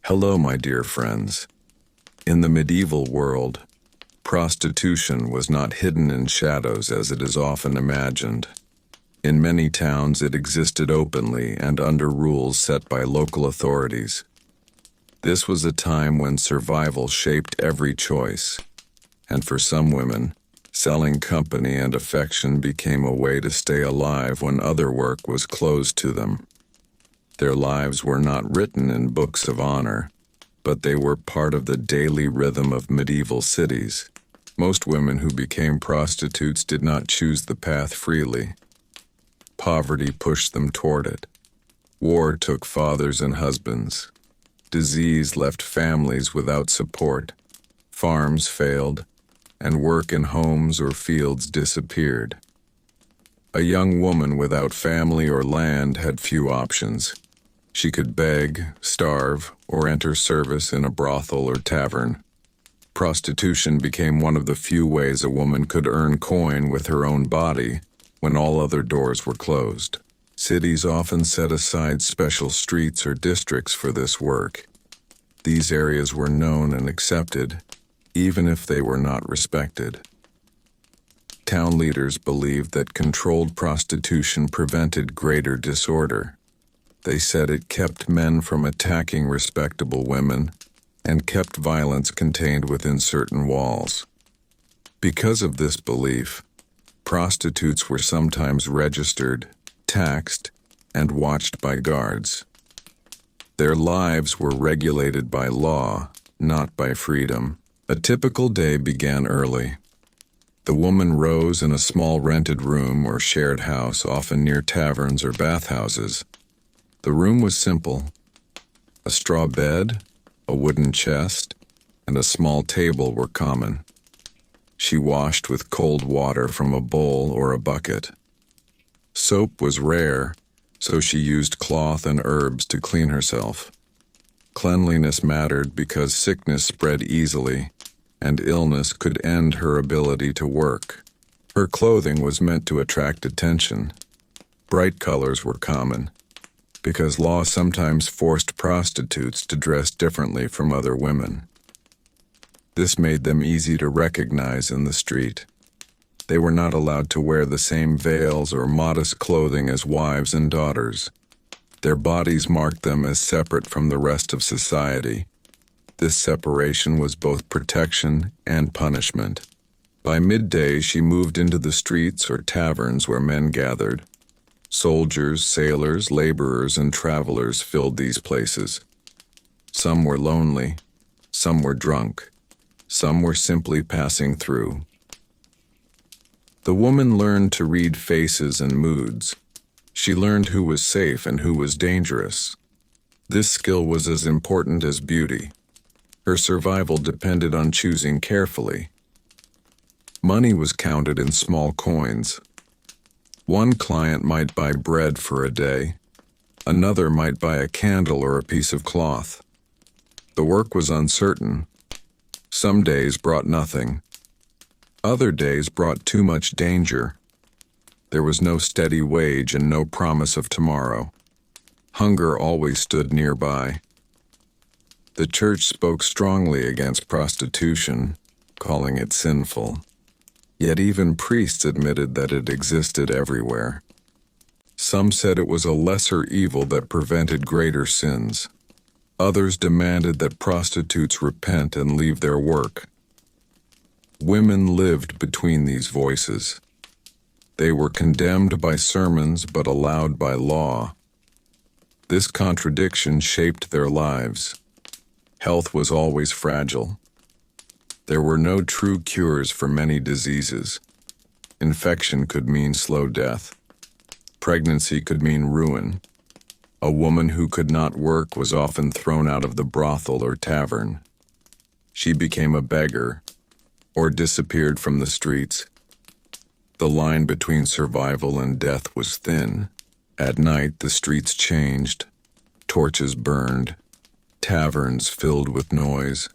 Hello, my dear friends. In the medieval world, prostitution was not hidden in shadows as it is often imagined. In many towns it existed openly and under rules set by local authorities. This was a time when survival shaped every choice, and for some women, selling company and affection became a way to stay alive when other work was closed to them. Their lives were not written in books of honor, but they were part of the daily rhythm of medieval cities. Most women who became prostitutes did not choose the path freely. Poverty pushed them toward it. War took fathers and husbands. Disease left families without support. Farms failed, and work in homes or fields disappeared. A young woman without family or land had few options. She could beg, starve, or enter service in a brothel or tavern. Prostitution became one of the few ways a woman could earn coin with her own body when all other doors were closed. Cities often set aside special streets or districts for this work. These areas were known and accepted, even if they were not respected. Town leaders believed that controlled prostitution prevented greater disorder. They said it kept men from attacking respectable women and kept violence contained within certain walls. Because of this belief, prostitutes were sometimes registered, taxed, and watched by guards. Their lives were regulated by law, not by freedom. A typical day began early. The woman rose in a small rented room or shared house, often near taverns or bathhouses. The room was simple. A straw bed, a wooden chest, and a small table were common. She washed with cold water from a bowl or a bucket. Soap was rare, so she used cloth and herbs to clean herself. Cleanliness mattered because sickness spread easily, and illness could end her ability to work. Her clothing was meant to attract attention. Bright colors were common, because law sometimes forced prostitutes to dress differently from other women. This made them easy to recognize in the street. They were not allowed to wear the same veils or modest clothing as wives and daughters. Their bodies marked them as separate from the rest of society. This separation was both protection and punishment. By midday, she moved into the streets or taverns where men gathered. Soldiers, sailors, laborers, and travelers filled these places. Some were lonely, some were drunk, some were simply passing through. The woman learned to read faces and moods. She learned who was safe and who was dangerous. This skill was as important as beauty. Her survival depended on choosing carefully. Money was counted in small coins. One client might buy bread for a day. Another might buy a candle or a piece of cloth. The work was uncertain. Some days brought nothing. Other days brought too much danger. There was no steady wage and no promise of tomorrow. Hunger always stood nearby. The church spoke strongly against prostitution, calling it sinful. Yet even priests admitted that it existed everywhere. Some said it was a lesser evil that prevented greater sins. Others demanded that prostitutes repent and leave their work. Women lived between these voices. They were condemned by sermons but allowed by law. This contradiction shaped their lives. Health was always fragile. There were no true cures for many diseases. Infection could mean slow death. Pregnancy could mean ruin. A woman who could not work was often thrown out of the brothel or tavern. She became a beggar, or disappeared from the streets. The line between survival and death was thin. At night, the streets changed. Torches burned. Taverns filled with noise.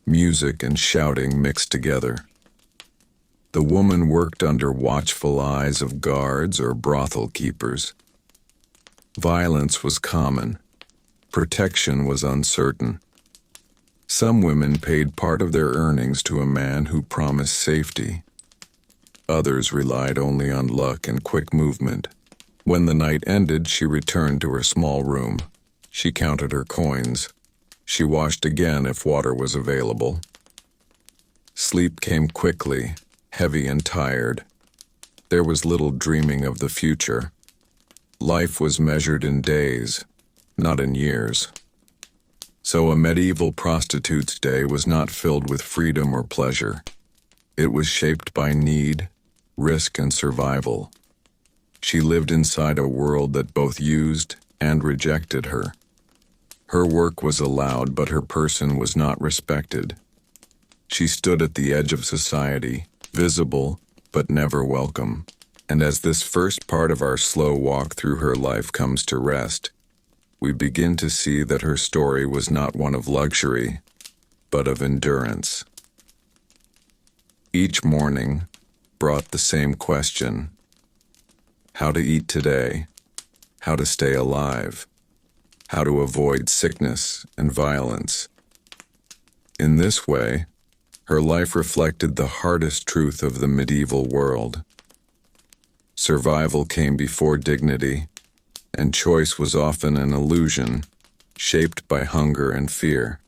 Music and shouting mixed together. The woman worked under watchful eyes of guards or brothel keepers. Violence was common. Protection was uncertain. Some women paid part of their earnings to a man who promised safety. Others relied only on luck and quick movement. When the night ended, she returned to her small room. She counted her coins. She washed again if water was available. Sleep came quickly, heavy and tired. There was little dreaming of the future. Life was measured in days, not in years. So a medieval prostitute's day was not filled with freedom or pleasure. It was shaped by need, risk, and survival. She lived inside a world that both used and rejected her. Her work was allowed, but her person was not respected. She stood at the edge of society, visible but never welcome. And as this first part of our slow walk through her life comes to rest, we begin to see that her story was not one of luxury, but of endurance. Each morning brought the same question: how to eat today, how to stay alive, how to avoid sickness and violence. In this way, her life reflected the hardest truth of the medieval world. Survival came before dignity, and choice was often an illusion, shaped by hunger and fear.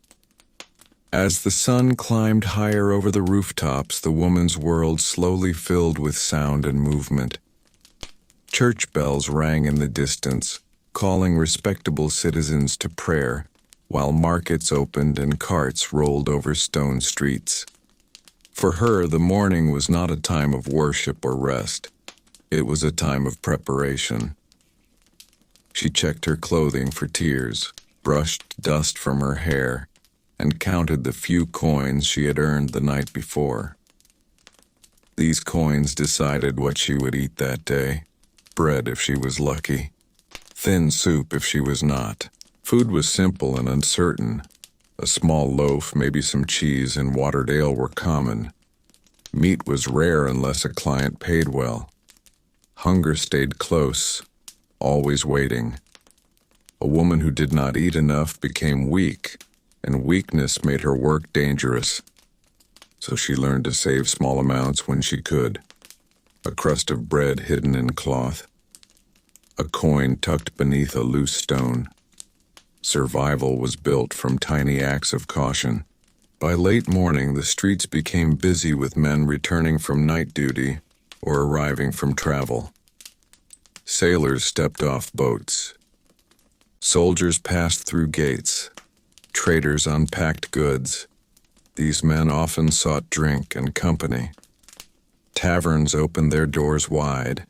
As the sun climbed higher over the rooftops, the woman's world slowly filled with sound and movement. Church bells rang in the distance, calling respectable citizens to prayer, while markets opened and carts rolled over stone streets. For her, the morning was not a time of worship or rest. It was a time of preparation. She checked her clothing for tears, brushed dust from her hair, and counted the few coins she had earned the night before. These coins decided what she would eat that day: bread if she was lucky, thin soup if she was not. Food was simple and uncertain. A small loaf, maybe some cheese, and watered ale were common. Meat was rare unless a client paid well. Hunger stayed close, always waiting. A woman who did not eat enough became weak, and weakness made her work dangerous. So she learned to save small amounts when she could. A crust of bread hidden in cloth. A coin tucked beneath a loose stone. Survival was built from tiny acts of caution. By late morning, the streets became busy with men returning from night duty or arriving from travel. Sailors stepped off boats. Soldiers passed through gates. Traders unpacked goods. These men often sought drink and company. Taverns opened their doors wide,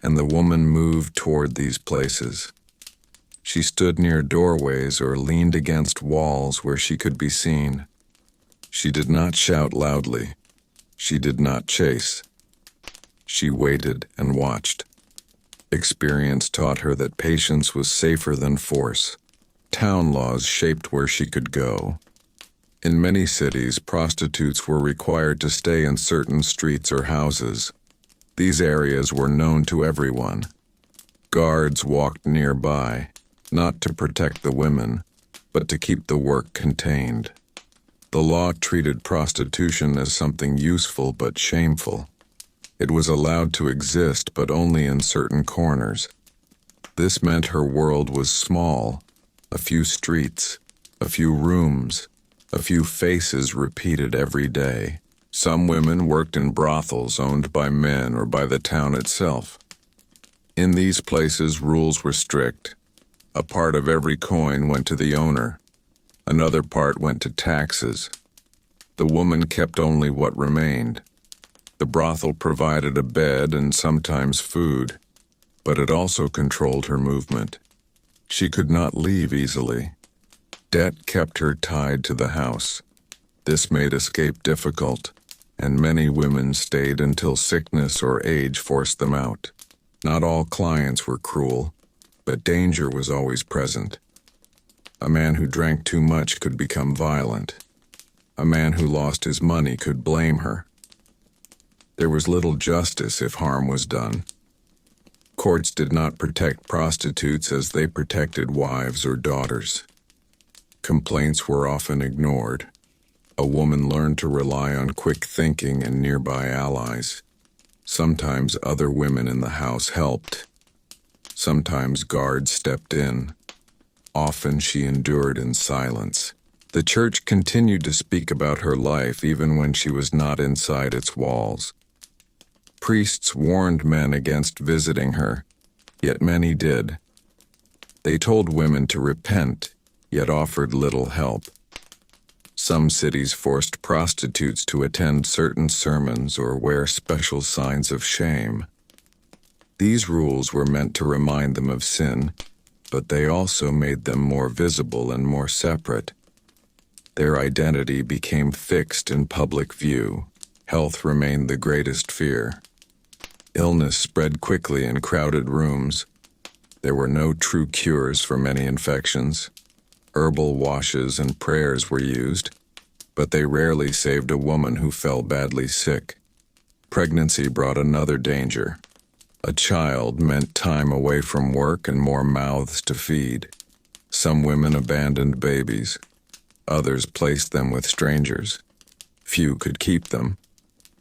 and the woman moved toward these places. She stood near doorways or leaned against walls where she could be seen. She did not shout loudly. She did not chase. She waited and watched. Experience taught her that patience was safer than force. Town laws shaped where she could go. In many cities, prostitutes were required to stay in certain streets or houses. These areas were known to everyone. Guards walked nearby, not to protect the women, but to keep the work contained. The law treated prostitution as something useful but shameful. It was allowed to exist, but only in certain corners. This meant her world was small: a few streets, a few rooms, a few faces repeated every day. Some women worked in brothels owned by men or by the town itself. In these places, rules were strict. A part of every coin went to the owner. Another part went to taxes. The woman kept only what remained. The brothel provided a bed and sometimes food, but it also controlled her movement. She could not leave easily. Debt kept her tied to the house. This made escape difficult, and many women stayed until sickness or age forced them out. Not all clients were cruel, but danger was always present. A man who drank too much could become violent. A man who lost his money could blame her. There was little justice if harm was done. Courts did not protect prostitutes as they protected wives or daughters. Complaints were often ignored. A woman learned to rely on quick thinking and nearby allies. Sometimes other women in the house helped. Sometimes guards stepped in. Often she endured in silence. The church continued to speak about her life even when she was not inside its walls. Priests warned men against visiting her, yet many did. They told women to repent, yet offered little help. Some cities forced prostitutes to attend certain sermons or wear special signs of shame. These rules were meant to remind them of sin, but they also made them more visible and more separate. Their identity became fixed in public view. Health remained the greatest fear. Illness spread quickly in crowded rooms. There were no true cures for many infections. Herbal washes and prayers were used, but they rarely saved a woman who fell badly sick. Pregnancy brought another danger. A child meant time away from work and more mouths to feed. Some women abandoned babies. Others placed them with strangers. Few could keep them.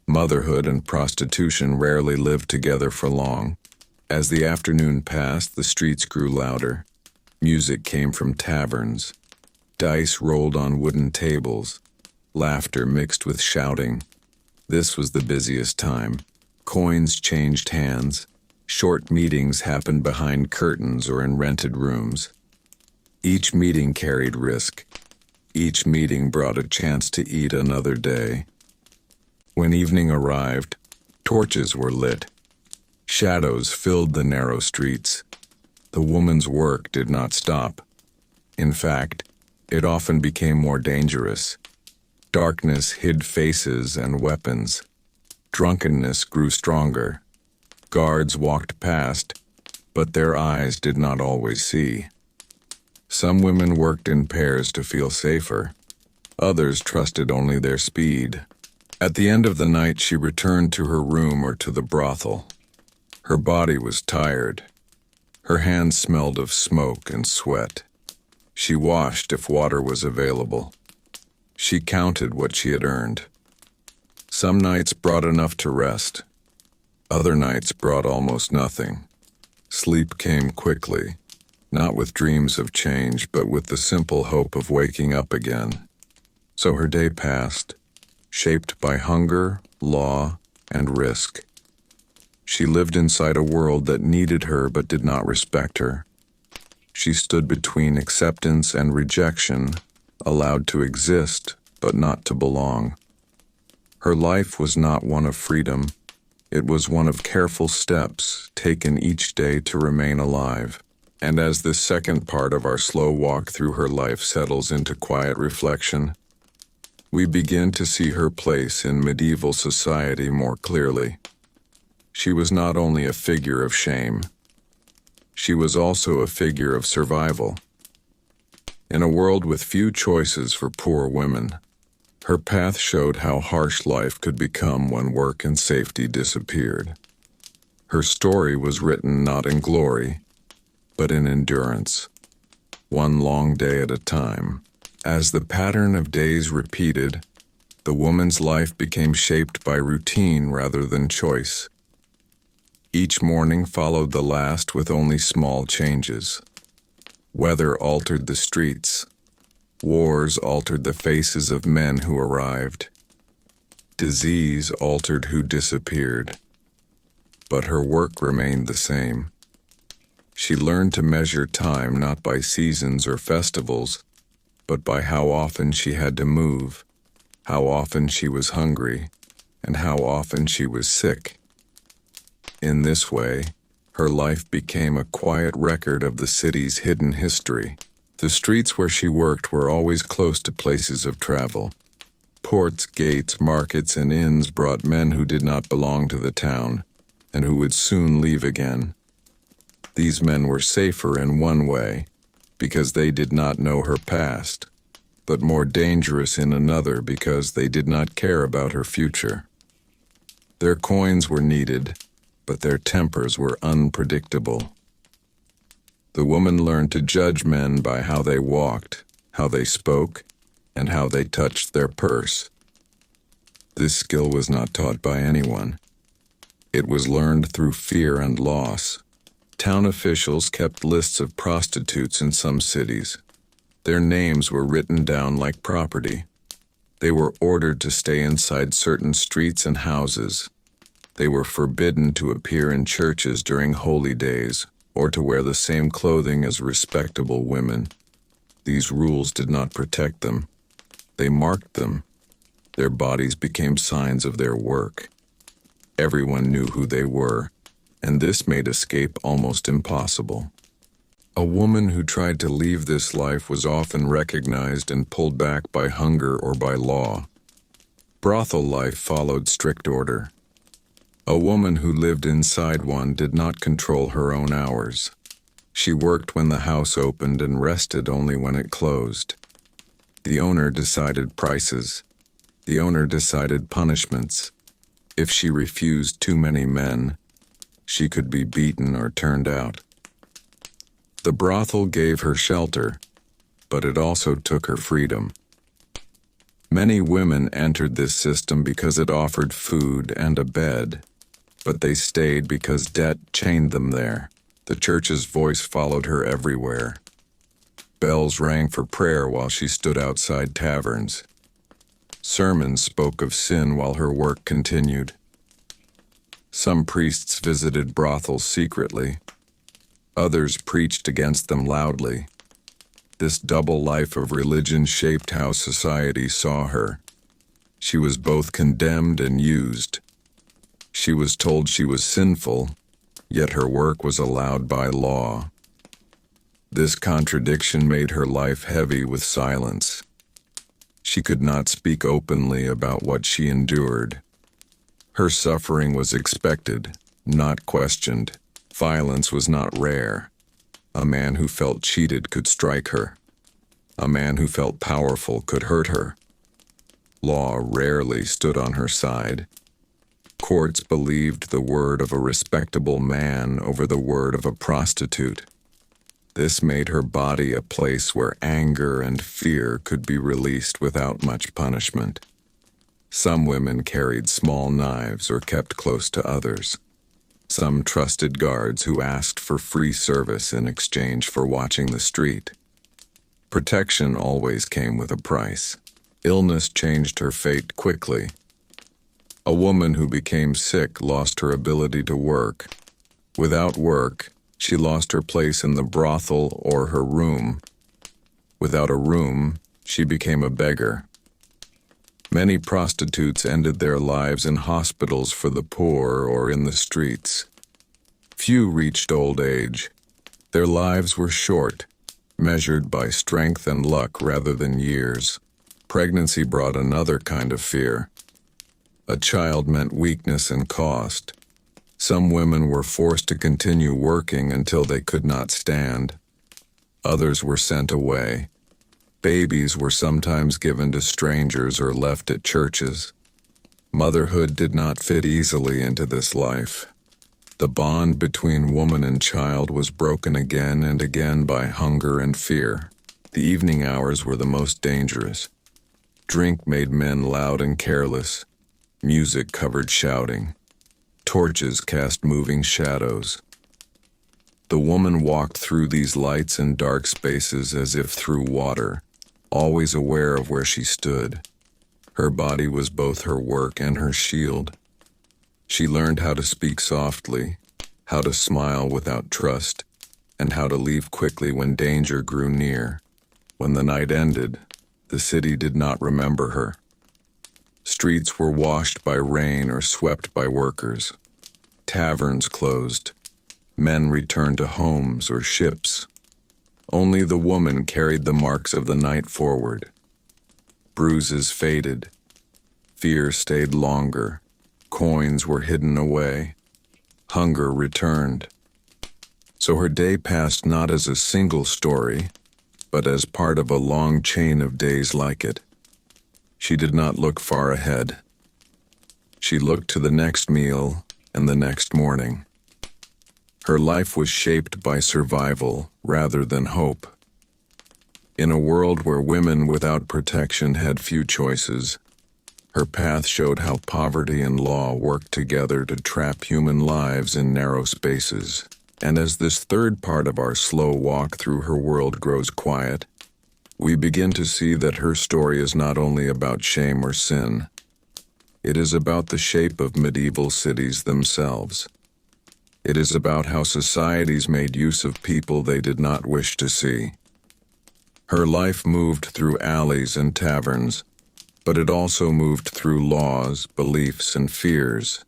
Motherhood and prostitution rarely lived together for long. As the afternoon passed, the streets grew louder. Music came from taverns. Dice rolled on wooden tables. Laughter mixed with shouting. This was the busiest time. Coins changed hands. Short meetings happened behind curtains or in rented rooms. Each meeting carried risk. Each meeting brought a chance to eat another day. When evening arrived, torches were lit. Shadows filled the narrow streets. The woman's work did not stop. In fact, it often became more dangerous. Darkness hid faces and weapons. Drunkenness grew stronger. Guards walked past, but their eyes did not always see. Some women worked in pairs to feel safer. Others trusted only their speed. At the end of the night, she returned to her room or to the brothel. Her body was tired. Her hands smelled of smoke and sweat. She washed if water was available. She counted what she had earned. Some nights brought enough to rest. Other nights brought almost nothing. Sleep came quickly, not with dreams of change, but with the simple hope of waking up again. So her day passed, shaped by hunger, law, and risk. She lived inside a world that needed her but did not respect her. She stood between acceptance and rejection, allowed to exist but not to belong. Her life was not one of freedom. It was one of careful steps taken each day to remain alive. And as this second part of our slow walk through her life settles into quiet reflection, we begin to see her place in medieval society more clearly. She was not only a figure of shame, she was also a figure of survival. In a world with few choices for poor women, her path showed how harsh life could become when work and safety disappeared. Her story was written not in glory, but in endurance, one long day at a time. As the pattern of days repeated, the woman's life became shaped by routine rather than choice. Each morning followed the last with only small changes. Weather altered the streets. Wars altered the faces of men who arrived. Disease altered who disappeared. But her work remained the same. She learned to measure time not by seasons or festivals, but by how often she had to move, how often she was hungry, and how often she was sick. In this way, her life became a quiet record of the city's hidden history. The streets where she worked were always close to places of travel. Ports, gates, markets, and inns brought men who did not belong to the town, and who would soon leave again. These men were safer in one way, because they did not know her past, but more dangerous in another because they did not care about her future. Their coins were needed, but their tempers were unpredictable. The woman learned to judge men by how they walked, how they spoke, and how they touched their purse. This skill was not taught by anyone. It was learned through fear and loss. Town officials kept lists of prostitutes in some cities. Their names were written down like property. They were ordered to stay inside certain streets and houses. They were forbidden to appear in churches during holy days or to wear the same clothing as respectable women. These rules did not protect them. They marked them. Their bodies became signs of their work. Everyone knew who they were, and this made escape almost impossible. A woman who tried to leave this life was often recognized and pulled back by hunger or by law. Brothel life followed strict order. A woman who lived inside one did not control her own hours. She worked when the house opened and rested only when it closed. The owner decided prices. The owner decided punishments. If she refused too many men, she could be beaten or turned out. The brothel gave her shelter, but it also took her freedom. Many women entered this system because it offered food and a bed, but they stayed because debt chained them there. The church's voice followed her everywhere. Bells rang for prayer while she stood outside taverns. Sermons spoke of sin while her work continued. Some priests visited brothels secretly. Others preached against them loudly. This double life of religion shaped how society saw her. She was both condemned and used. She was told she was sinful, yet her work was allowed by law. This contradiction made her life heavy with silence. She could not speak openly about what she endured. Her suffering was expected, not questioned. Violence was not rare. A man who felt cheated could strike her. A man who felt powerful could hurt her. Law rarely stood on her side. Courts believed the word of a respectable man over the word of a prostitute. This made her body a place where anger and fear could be released without much punishment. Some women carried small knives or kept close to others. Some trusted guards who asked for free service in exchange for watching the street. Protection always came with a price. Illness changed her fate quickly. A woman who became sick lost her ability to work. Without work, she lost her place in the brothel or her room. Without a room, she became a beggar. Many prostitutes ended their lives in hospitals for the poor or in the streets. Few reached old age. Their lives were short, measured by strength and luck rather than years. Pregnancy brought another kind of fear. A child meant weakness and cost. Some women were forced to continue working until they could not stand. Others were sent away. Babies were sometimes given to strangers or left at churches. Motherhood did not fit easily into this life. The bond between woman and child was broken again and again by hunger and fear. The evening hours were the most dangerous. Drink made men loud and careless. Music covered shouting. Torches cast moving shadows. The woman walked through these lights and dark spaces as if through water, always aware of where she stood. Her body was both her work and her shield. She learned how to speak softly, how to smile without trust, and how to leave quickly when danger grew near. When the night ended, the city did not remember her. Streets were washed by rain or swept by workers. Taverns closed. Men returned to homes or ships. Only the woman carried the marks of the night forward. Bruises faded. Fear stayed longer. Coins were hidden away. Hunger returned. So her day passed not as a single story, but as part of a long chain of days like it. She did not look far ahead. She looked to the next meal and the next morning. Her life was shaped by survival rather than hope. In a world where women without protection had few choices, her path showed how poverty and law worked together to trap human lives in narrow spaces. And as this third part of our slow walk through her world grows quiet, we begin to see that her story is not only about shame or sin. It is about the shape of medieval cities themselves. It is about how societies made use of people they did not wish to see. Her life moved through alleys and taverns, but it also moved through laws, beliefs, and fears.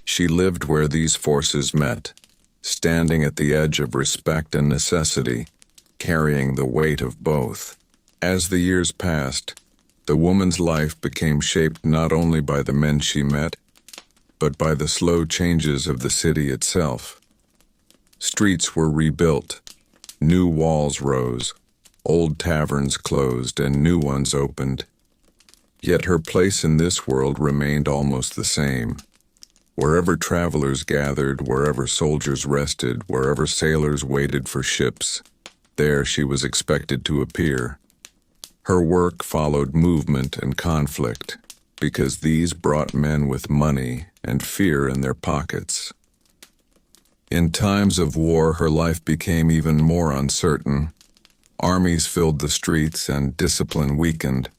She lived where these forces met, standing at the edge of respect and necessity, carrying the weight of both. As the years passed, the woman's life became shaped not only by the men she met, but by the slow changes of the city itself. Streets were rebuilt, new walls rose, old taverns closed and new ones opened. Yet her place in this world remained almost the same. Wherever travelers gathered, wherever soldiers rested, wherever sailors waited for ships, there she was expected to appear. Her work followed movement and conflict, because these brought men with money and fear in their pockets. In times of war, her life became even more uncertain. Armies filled the streets and discipline weakened.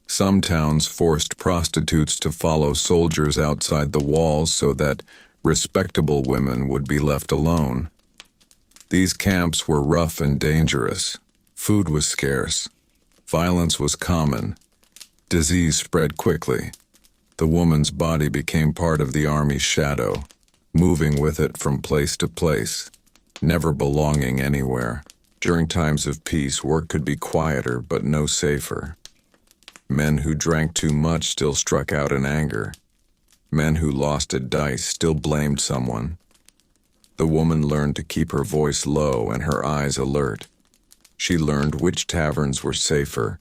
Some towns forced prostitutes to follow soldiers outside the walls so that respectable women would be left alone. These camps were rough and dangerous. Food was scarce. Violence was common. Disease spread quickly. The woman's body became part of the army's shadow, moving with it from place to place, never belonging anywhere. During times of peace, work could be quieter but no safer. Men who drank too much still struck out in anger. Men who lost at dice still blamed someone. The woman learned to keep her voice low and her eyes alert. She learned which taverns were safer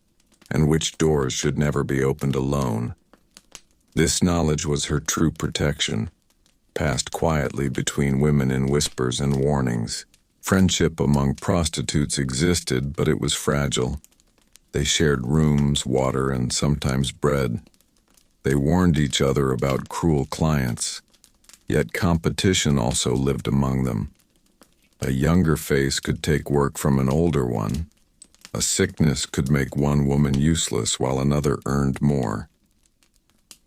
and which doors should never be opened alone. This knowledge was her true protection, passed quietly between women in whispers and warnings. Friendship among prostitutes existed, but it was fragile. They shared rooms, water, and sometimes bread. They warned each other about cruel clients. Yet competition also lived among them. A younger face could take work from an older one. A sickness could make one woman useless while another earned more.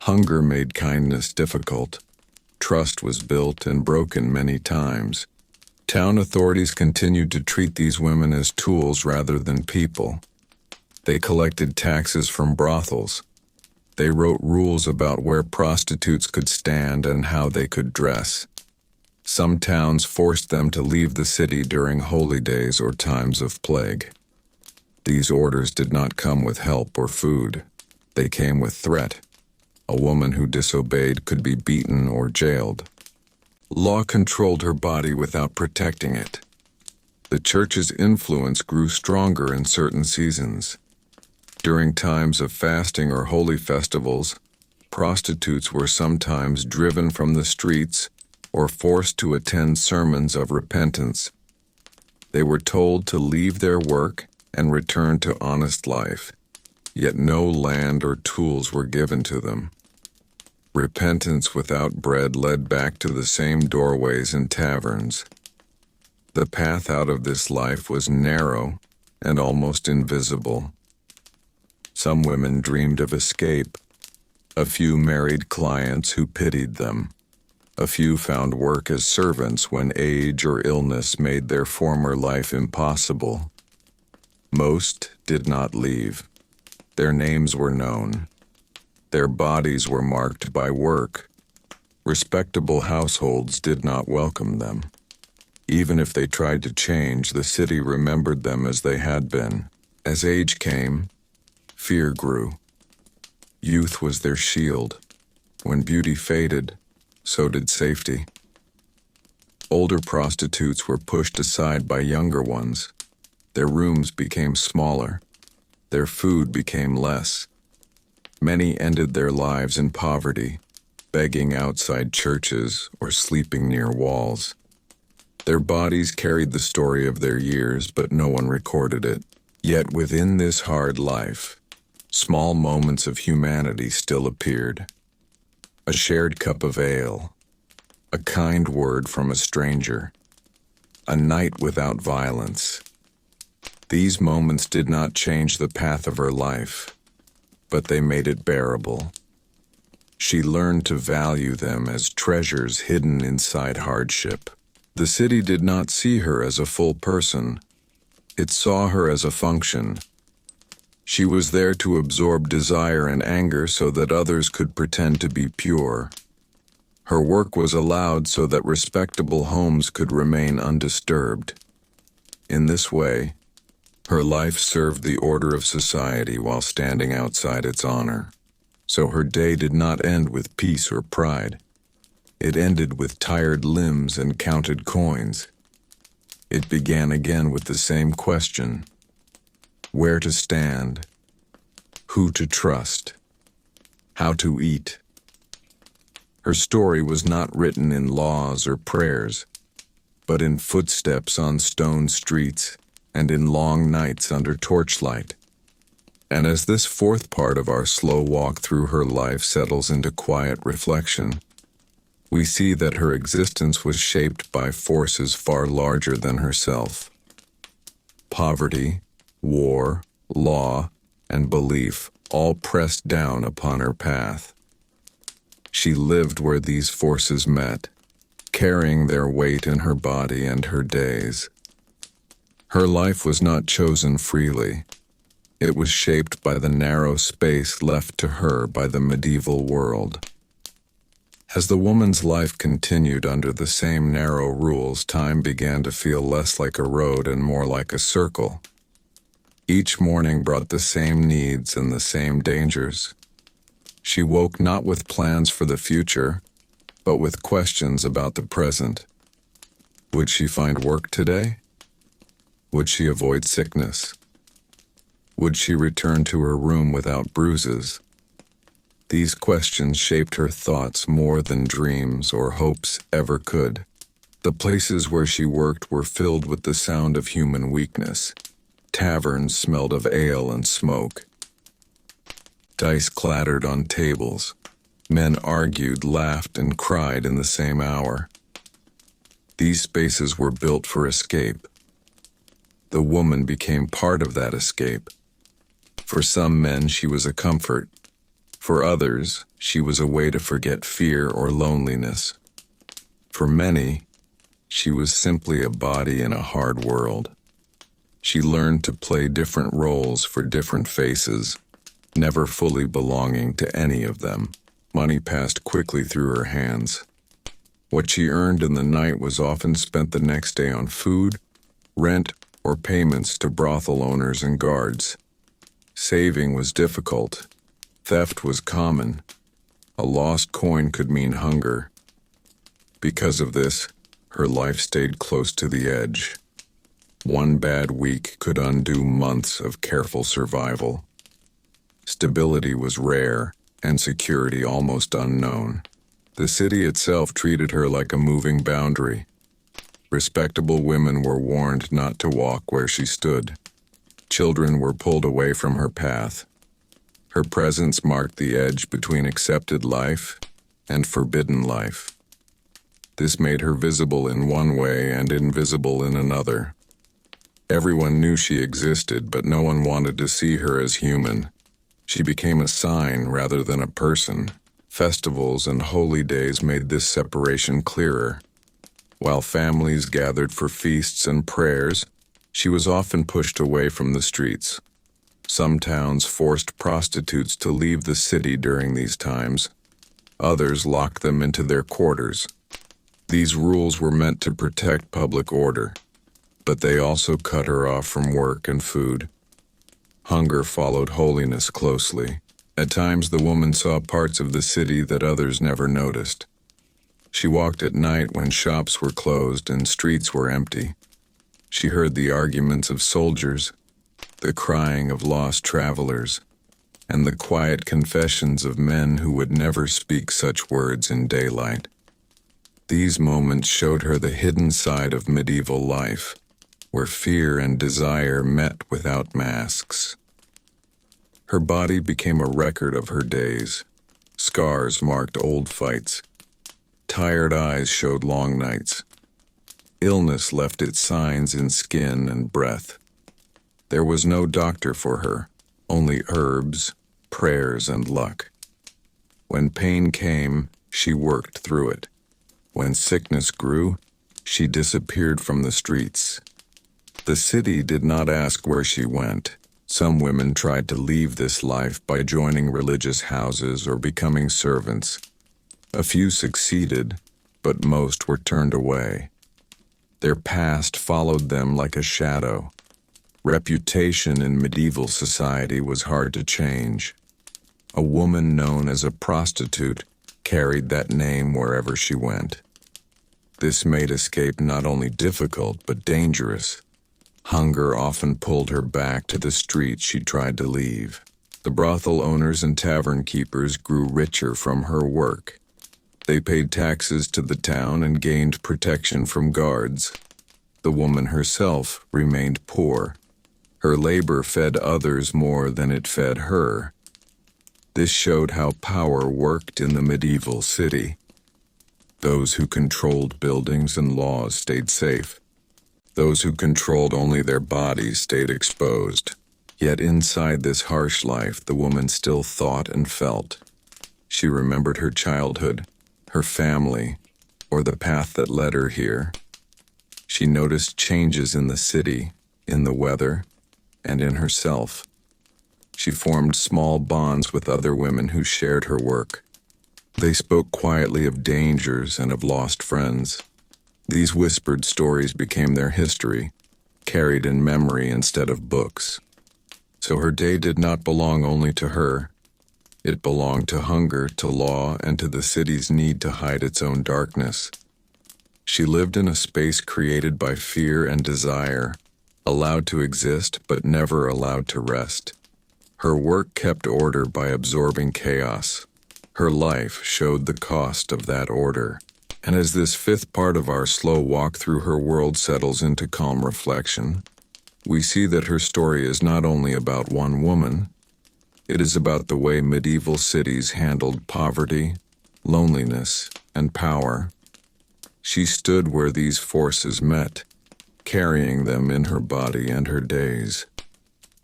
Hunger made kindness difficult. Trust was built and broken many times. Town authorities continued to treat these women as tools rather than people. They collected taxes from brothels. They wrote rules about where prostitutes could stand and how they could dress. Some towns forced them to leave the city during holy days or times of plague. These orders did not come with help or food. They came with threat. A woman who disobeyed could be beaten or jailed. Law controlled her body without protecting it. The church's influence grew stronger in certain seasons. During times of fasting or holy festivals, prostitutes were sometimes driven from the streets or forced to attend sermons of repentance. They were told to leave their work and return to honest life, yet no land or tools were given to them. Repentance without bread led back to the same doorways and taverns. The path out of this life was narrow and almost invisible. Some women dreamed of escape. A few married clients who pitied them. A few found work as servants when age or illness made their former life impossible. Most did not leave. Their names were known. Their bodies were marked by work. Respectable households did not welcome them. Even if they tried to change, the city remembered them as they had been. As age came, fear grew. Youth was their shield. When beauty faded, so did safety. Older prostitutes were pushed aside by younger ones. Their rooms became smaller. Their food became less. Many ended their lives in poverty, begging outside churches or sleeping near walls. Their bodies carried the story of their years, but no one recorded it. Yet within this hard life, small moments of humanity still appeared. A shared cup of ale, a kind word from a stranger, a night without violence. These moments did not change the path of her life, but they made it bearable. She learned to value them as treasures hidden inside hardship. The city did not see her as a full person. It saw her as a function. She was there to absorb desire and anger so that others could pretend to be pure. Her work was allowed so that respectable homes could remain undisturbed. In this way, her life served the order of society while standing outside its honor. So her day did not end with peace or pride. It ended with tired limbs and counted coins. It began again with the same question: where to stand, who to trust, how to eat. Her story was not written in laws or prayers, but in footsteps on stone streets and in long nights under torchlight. And as this fourth part of our slow walk through her life settles into quiet reflection, we see that her existence was shaped by forces far larger than herself. Poverty, war, law, and belief all pressed down upon her path. She lived where these forces met, carrying their weight in her body and her days. Her life was not chosen freely. It was shaped by the narrow space left to her by the medieval world. As the woman's life continued under the same narrow rules, time began to feel less like a road and more like a circle. Each morning brought the same needs and the same dangers. She woke not with plans for the future, but with questions about the present. Would she find work today? Would she avoid sickness? Would she return to her room without bruises? These questions shaped her thoughts more than dreams or hopes ever could. The places where she worked were filled with the sound of human weakness. Taverns smelled of ale and smoke. Dice clattered on tables. Men argued, laughed, and cried in the same hour. These spaces were built for escape. The woman became part of that escape. For some men, she was a comfort. For others, she was a way to forget fear or loneliness. For many, she was simply a body in a hard world. She learned to play different roles for different faces, never fully belonging to any of them. Money passed quickly through her hands. What she earned in the night was often spent the next day on food, rent, or payments to brothel owners and guards. Saving was difficult. Theft was common. A lost coin could mean hunger. Because of this, her life stayed close to the edge. One bad week could undo months of careful survival. Stability was rare, and security almost unknown. The city itself treated her like a moving boundary. Respectable women were warned not to walk where she stood. Children were pulled away from her path. Her presence marked the edge between accepted life and forbidden life. This made her visible in one way and invisible in another. Everyone knew she existed, but no one wanted to see her as human. She became a sign rather than a person. Festivals and holy days made this separation clearer. While families gathered for feasts and prayers, she was often pushed away from the streets. Some towns forced prostitutes to leave the city during these times. Others locked them into their quarters. These rules were meant to protect public order, but they also cut her off from work and food. Hunger followed holiness closely. At times the woman saw parts of the city that others never noticed. She walked at night when shops were closed and streets were empty. She heard the arguments of soldiers, the crying of lost travelers, and the quiet confessions of men who would never speak such words in daylight. These moments showed her the hidden side of medieval life. where fear and desire met without masks. Her body became a record of her days. Scars marked old fights. Tired eyes showed long nights. Illness left its signs in skin and breath. There was no doctor for her, only herbs, prayers, and luck. When pain came, she worked through it. When sickness grew, she disappeared from the streets. The city did not ask where she went. Some women tried to leave this life by joining religious houses or becoming servants. A few succeeded, but most were turned away. Their past followed them like a shadow. Reputation in medieval society was hard to change. A woman known as a prostitute carried that name wherever she went. This made escape not only difficult but dangerous. Hunger often pulled her back to the street she tried to leave. The brothel owners and tavern keepers grew richer from her work. They paid taxes to the town and gained protection from guards. The woman herself remained poor. Her labor fed others more than it fed her. This showed how power worked in the medieval city. Those who controlled buildings and laws stayed safe. Those who controlled only their bodies stayed exposed. Yet inside this harsh life, the woman still thought and felt. She remembered her childhood, her family, or the path that led her here. She noticed changes in the city, in the weather, and in herself. She formed small bonds with other women who shared her work. They spoke quietly of dangers and of lost friends. These whispered stories became their history, carried in memory instead of books. So her day did not belong only to her. It belonged to hunger, to law, and to the city's need to hide its own darkness. She lived in a space created by fear and desire, allowed to exist but never allowed to rest. Her work kept order by absorbing chaos. Her life showed the cost of that order. And as this fifth part of our slow walk through her world settles into calm reflection, we see that her story is not only about one woman, it is about the way medieval cities handled poverty, loneliness, and power. She stood where these forces met, carrying them in her body and her days.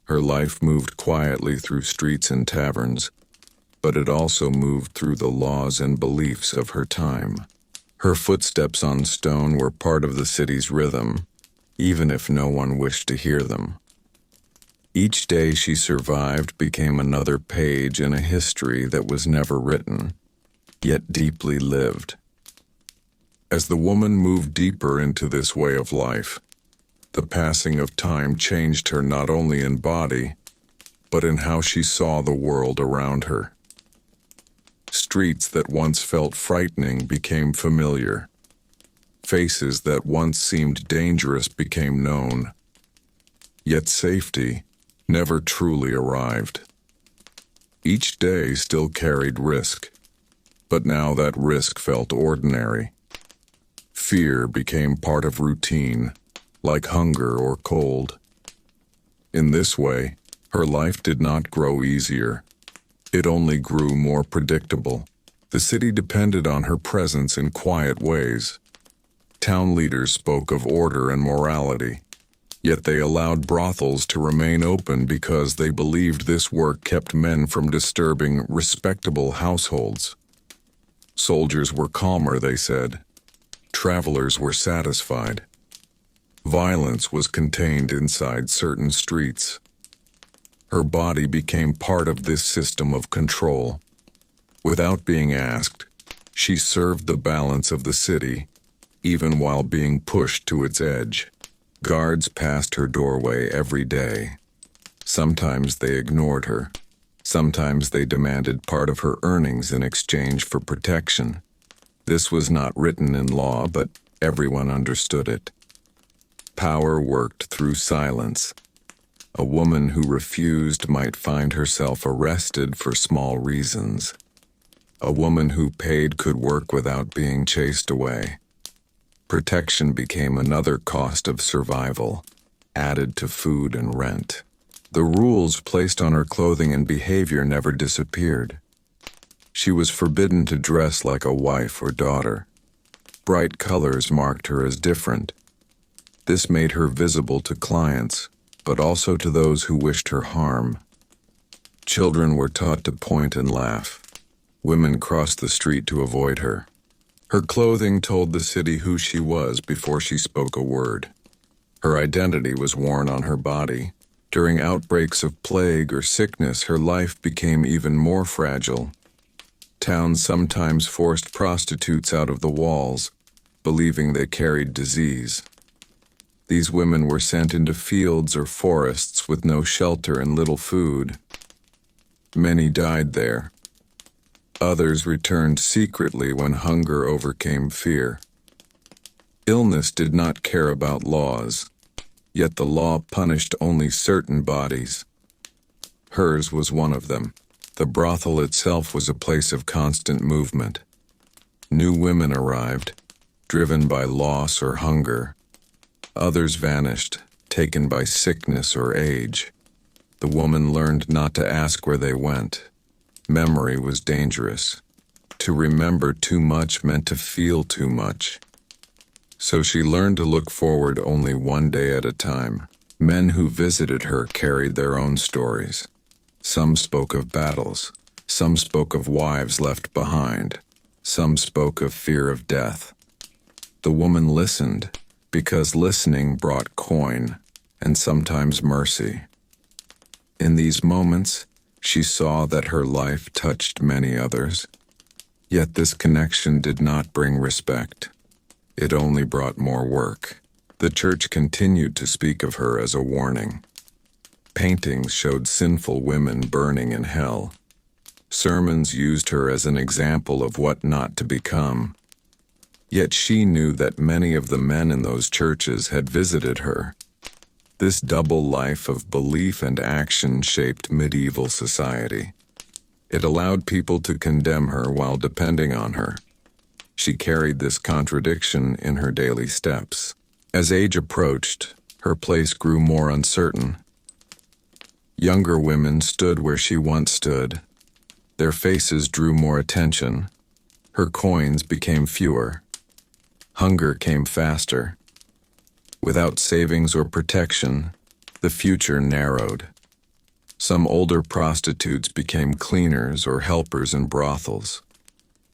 Her life moved quietly through streets and taverns, but it also moved through the laws and beliefs of her time. Her footsteps on stone were part of the city's rhythm, even if no one wished to hear them. Each day she survived became another page in a history that was never written, yet deeply lived. As the woman moved deeper into this way of life, the passing of time changed her not only in body, but in how she saw the world around her. Streets that once felt frightening became familiar. Faces that once seemed dangerous became known. Yet safety never truly arrived. Each day still carried risk, but now that risk felt ordinary. Fear became part of routine, like hunger or cold. In this way, her life did not grow easier. It only grew more predictable. The city depended on her presence in quiet ways. Town leaders spoke of order and morality, yet they allowed brothels to remain open because they believed this work kept men from disturbing respectable households. Soldiers were calmer, they said. Travelers were satisfied. Violence was contained inside certain streets. Her body became part of this system of control. Without being asked, she served the balance of the city, even while being pushed to its edge. Guards passed her doorway every day. Sometimes they ignored her. Sometimes they demanded part of her earnings in exchange for protection. This was not written in law, but everyone understood it. Power worked through silence. A woman who refused might find herself arrested for small reasons. A woman who paid could work without being chased away. Protection became another cost of survival. added to food and rent. The rules placed on her clothing and behavior never disappeared. She was forbidden to dress like a wife or daughter. Bright colors marked her as different. This made her visible to clients, but also to those who wished her harm. Children were taught to point and laugh. Women crossed the street to avoid her. Her clothing told the city who she was before she spoke a word. Her identity was worn on her body. During outbreaks of plague or sickness, her life became even more fragile. Towns sometimes forced prostitutes out of the walls, believing they carried disease. These women were sent into fields or forests with no shelter and little food. Many died there. Others returned secretly when hunger overcame fear. Illness did not care about laws, yet the law punished only certain bodies. Hers was one of them. The brothel itself was a place of constant movement. New women arrived, driven by loss or hunger. Others vanished, taken by sickness or age. The woman learned not to ask where they went. Memory was dangerous. To remember too much meant to feel too much. So she learned to look forward only one day at a time. Men who visited her carried their own stories. Some spoke of battles. Some spoke of wives left behind. Some spoke of fear of death. The woman listened, because listening brought coin and sometimes mercy. In these moments, she saw that her life touched many others. Yet this connection did not bring respect. It only brought more work. The church continued to speak of her as a warning. Paintings showed sinful women burning in hell. Sermons used her as an example of what not to become. Yet she knew that many of the men in those churches had visited her. This double life of belief and action shaped medieval society. It allowed people to condemn her while depending on her. She carried this contradiction in her daily steps. As age approached, her place grew more uncertain. Younger women stood where she once stood. Their faces drew more attention. Her coins became fewer. Hunger came faster. Without savings or protection, the future narrowed. Some older prostitutes became cleaners or helpers in brothels.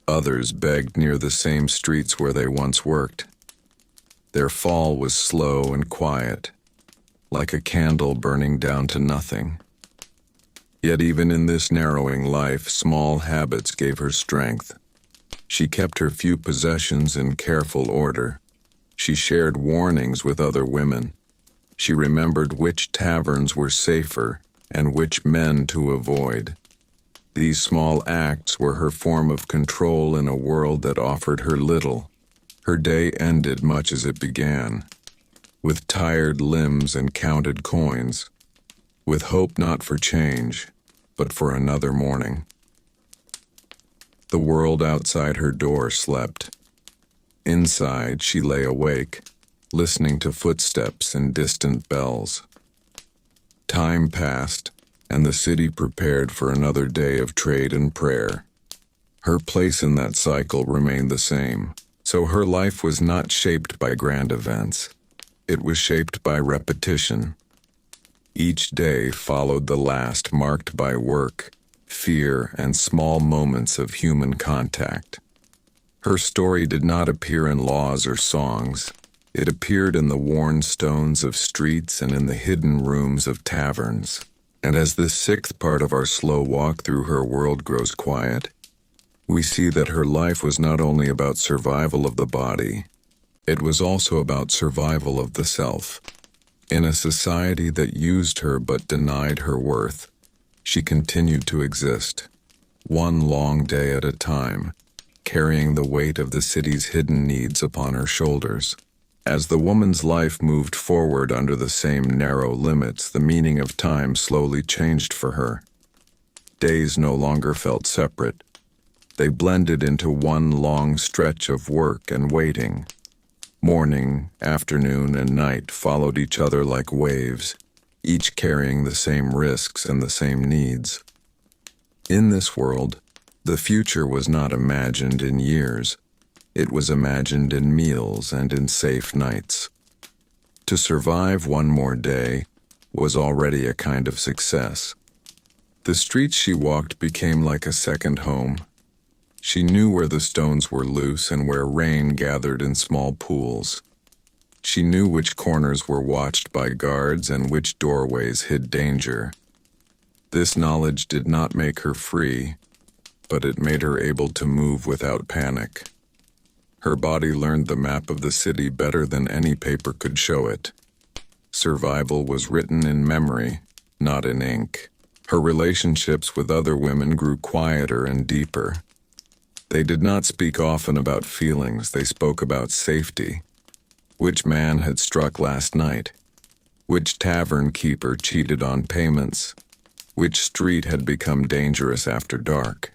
Others begged near the same streets where they once worked. Their fall was slow and quiet, like a candle burning down to nothing. Yet even in this narrowing life, small habits gave her strength. She kept her few possessions in careful order. She shared warnings with other women. She remembered which taverns were safer and which men to avoid. These small acts were her form of control in a world that offered her little. Her day ended much as it began, with tired limbs and counted coins, with hope not for change, but for another morning. The world outside her door slept. Inside, she lay awake, listening to footsteps and distant bells. Time passed, and the city prepared for another day of trade and prayer. Her place in that cycle remained the same, so her life was not shaped by grand events. It was shaped by repetition. Each day followed the last, marked by work, fear, and small moments of human contact. Her story did not appear in laws or songs. It appeared in the worn stones of streets and in the hidden rooms of taverns. And as this sixth part of our slow walk through her world grows quiet, we see that her life was not only about survival of the body, it was also about survival of the self. In a society that used her but denied her worth, she continued to exist, one long day at a time, carrying the weight of the city's hidden needs upon her shoulders. As the woman's life moved forward under the same narrow limits, the meaning of time slowly changed for her. Days no longer felt separate. They blended into one long stretch of work and waiting. Morning, afternoon, and night followed each other like waves, each carrying the same risks and the same needs. In this world, the future was not imagined in years. It was imagined in meals and in safe nights. To survive one more day was already a kind of success. The streets she walked became like a second home. She knew where the stones were loose and where rain gathered in small pools. She knew which corners were watched by guards and which doorways hid danger. This knowledge did not make her free, but it made her able to move without panic. Her body learned the map of the city better than any paper could show it. Survival was written in memory, not in ink. Her relationships with other women grew quieter and deeper. They did not speak often about feelings, they spoke about safety. Which man had struck last night? Which tavern keeper cheated on payments? Which street had become dangerous after dark?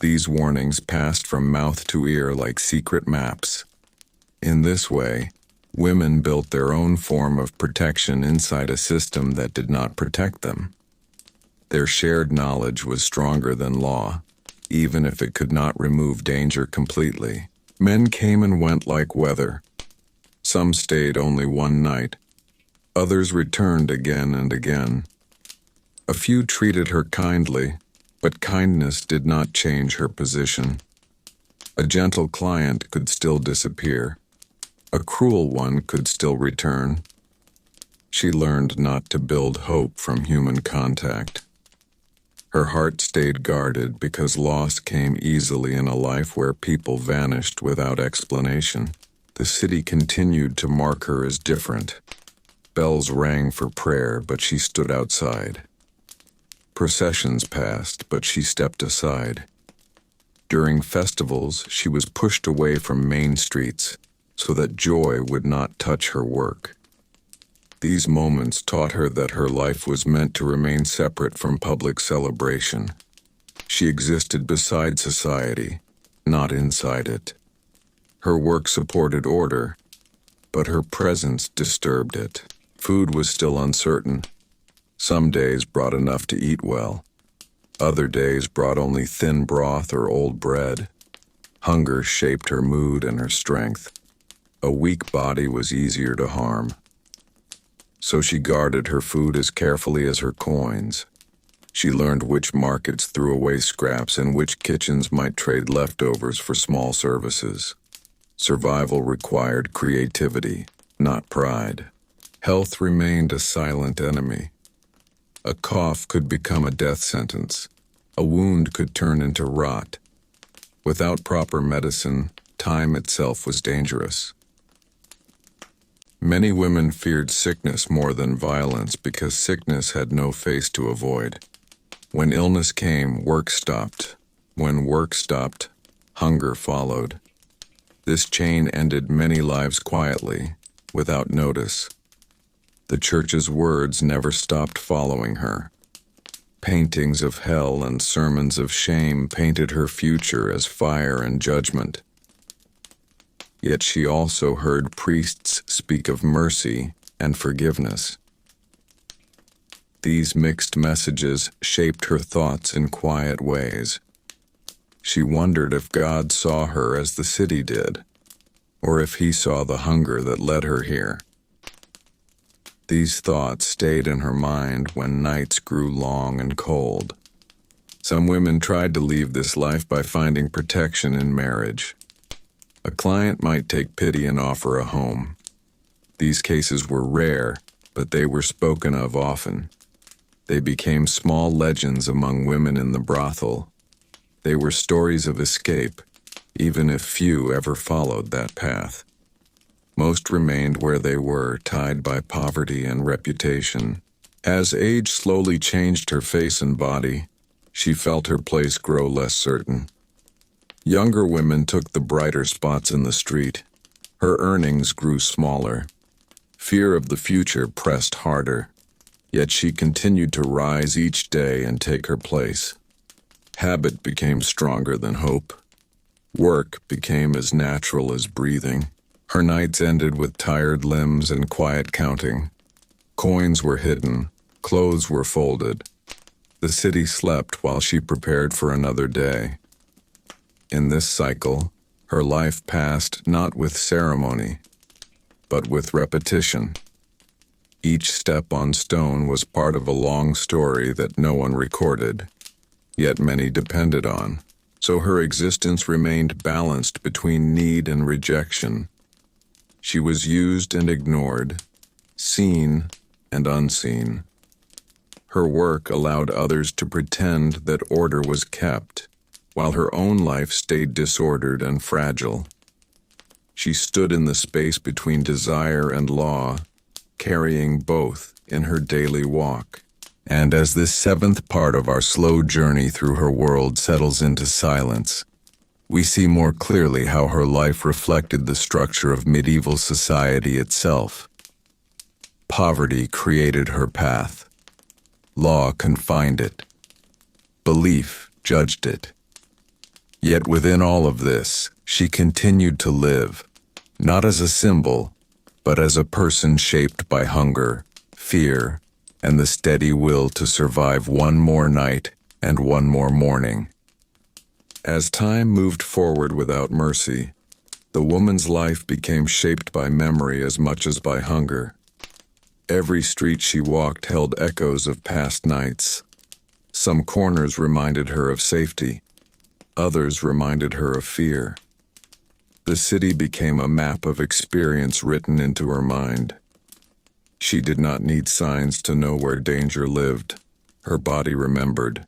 These warnings passed from mouth to ear like secret maps. In this way, women built their own form of protection inside a system that did not protect them. Their shared knowledge was stronger than law, even if it could not remove danger completely. Men came and went like weather. Some stayed only one night. Others returned again and again. A few treated her kindly, but kindness did not change her position. A gentle client could still disappear. A cruel one could still return. She learned not to build hope from human contact. Her heart stayed guarded because loss came easily in a life where people vanished without explanation. The city continued to mark her as different. Bells rang for prayer, but she stood outside. Processions passed, but she stepped aside. During festivals, she was pushed away from main streets so that joy would not touch her work. These moments taught her that her life was meant to remain separate from public celebration. She existed beside society, not inside it. Her work supported order, but her presence disturbed it. Food was still uncertain. Some days brought enough to eat well. Other days brought only thin broth or old bread. Hunger shaped her mood and her strength. A weak body was easier to harm. So she guarded her food as carefully as her coins. She learned which markets threw away scraps and which kitchens might trade leftovers for small services. Survival required creativity, not pride. Health remained a silent enemy. A cough could become a death sentence. A wound could turn into rot. Without proper medicine, time itself was dangerous. Many women feared sickness more than violence because sickness had no face to avoid. When illness came, work stopped. When work stopped, hunger followed. This chain ended many lives quietly, without notice. The church's words never stopped following her. Paintings of hell and sermons of shame painted her future as fire and judgment. Yet she also heard priests speak of mercy and forgiveness. These mixed messages shaped her thoughts in quiet ways. She wondered if God saw her as the city did, or if he saw the hunger that led her here. These thoughts stayed in her mind when nights grew long and cold. Some women tried to leave this life by finding protection in marriage. A client might take pity and offer a home. These cases were rare, but they were spoken of often. They became small legends among women in the brothel. They were stories of escape, even if few ever followed that path. Most remained where they were, tied by poverty and reputation. As age slowly changed her face and body, she felt her place grow less certain. Younger women took the brighter spots in the street. Her earnings grew smaller. Fear of the future pressed harder. Yet she continued to rise each day and take her place. Habit became stronger than hope. Work became as natural as breathing. Her nights ended with tired limbs and quiet counting. Coins were hidden, clothes were folded. The city slept while she prepared for another day. In this cycle, her life passed not with ceremony, but with repetition. Each step on stone was part of a long story that no one recorded, yet many depended on, so her existence remained balanced between need and rejection. She was used and ignored, seen and unseen. Her work allowed others to pretend that order was kept, while her own life stayed disordered and fragile. She stood in the space between desire and law, carrying both in her daily walk. And as this seventh part of our slow journey through her world settles into silence, we see more clearly how her life reflected the structure of medieval society itself. Poverty created her path. Law confined it. Belief judged it. Yet within all of this, she continued to live, not as a symbol, but as a person shaped by hunger, fear, and the steady will to survive one more night and one more morning. As time moved forward without mercy, the woman's life became shaped by memory as much as by hunger. Every street she walked held echoes of past nights. Some corners reminded her of safety, others reminded her of fear. The city became a map of experience written into her mind. She did not need signs to know where danger lived. Her body remembered.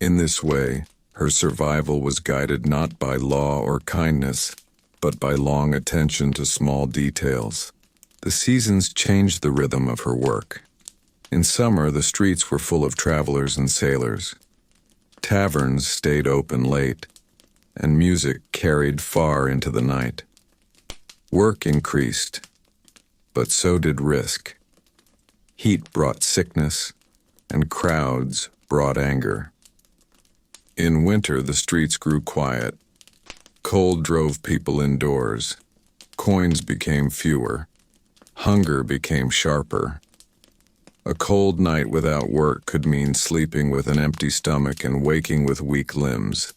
In this way, her survival was guided not by law or kindness, but by long attention to small details. The seasons changed the rhythm of her work. In summer, the streets were full of travelers and sailors. Taverns stayed open late, and music carried far into the night. Work increased, but so did risk. Heat brought sickness, and crowds brought anger. In winter, the streets grew quiet. Cold drove people indoors. Coins became fewer. Hunger became sharper. A cold night without work could mean sleeping with an empty stomach and waking with weak limbs.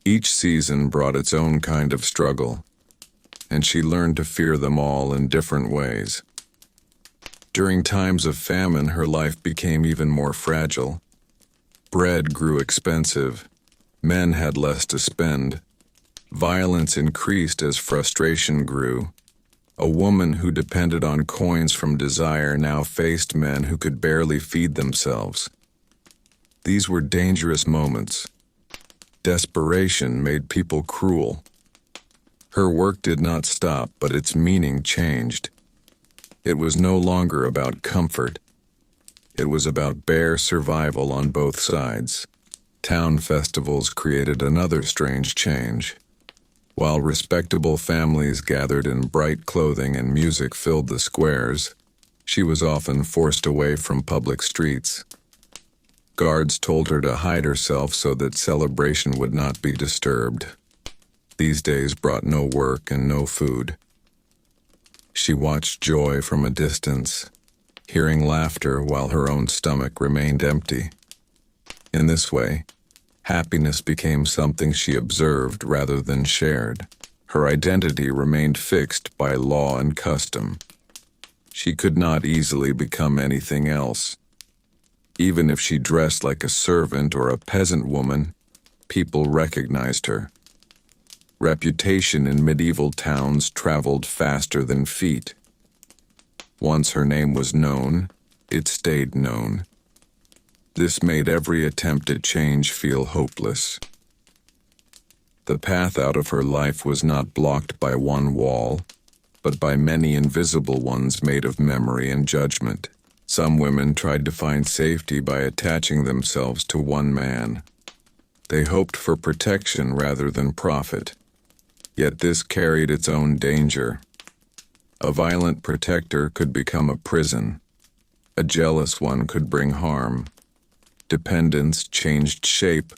Each season brought its own kind of struggle, and she learned to fear them all in different ways. During times of famine, her life became even more fragile. Bread grew expensive. Men had less to spend. Violence increased as frustration grew. A woman who depended on coins from desire now faced men who could barely feed themselves. These were dangerous moments. Desperation made people cruel. Her work did not stop, but its meaning changed. It was no longer about comfort. It was about bare survival on both sides. Town festivals created another strange change. While respectable families gathered in bright clothing and music filled the squares, she was often forced away from public streets. Guards told her to hide herself so that celebration would not be disturbed. These days brought no work and no food. She watched joy from a distance, hearing laughter while her own stomach remained empty. In this way, happiness became something she observed rather than shared. Her identity remained fixed by law and custom. She could not easily become anything else. Even if she dressed like a servant or a peasant woman, people recognized her. Reputation in medieval towns traveled faster than feet. Once her name was known, it stayed known. This made every attempt at change feel hopeless. The path out of her life was not blocked by one wall, but by many invisible ones made of memory and judgment. Some women tried to find safety by attaching themselves to one man. They hoped for protection rather than profit. Yet this carried its own danger. A violent protector could become a prison. A jealous one could bring harm. Dependence changed shape,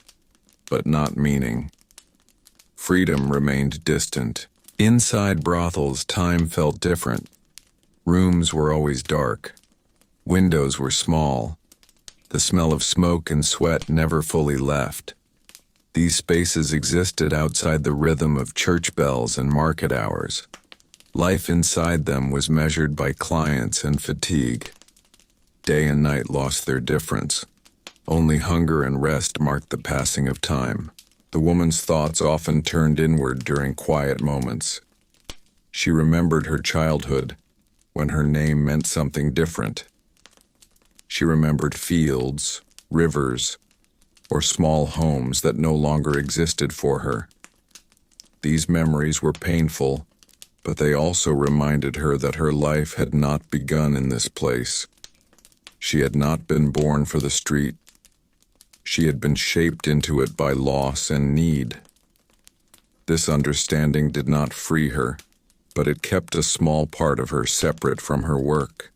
but not meaning. Freedom remained distant. Inside brothels, time felt different. Rooms were always dark. Windows were small. The smell of smoke and sweat never fully left. These spaces existed outside the rhythm of church bells and market hours. Life inside them was measured by clients and fatigue. Day and night lost their difference. Only hunger and rest marked the passing of time. The woman's thoughts often turned inward during quiet moments. She remembered her childhood, when her name meant something different. She remembered fields, rivers, or small homes that no longer existed for her. These memories were painful, but they also reminded her that her life had not begun in this place. She had not been born for the street. She had been shaped into it by loss and need. This understanding did not free her, but it kept a small part of her separate from her work.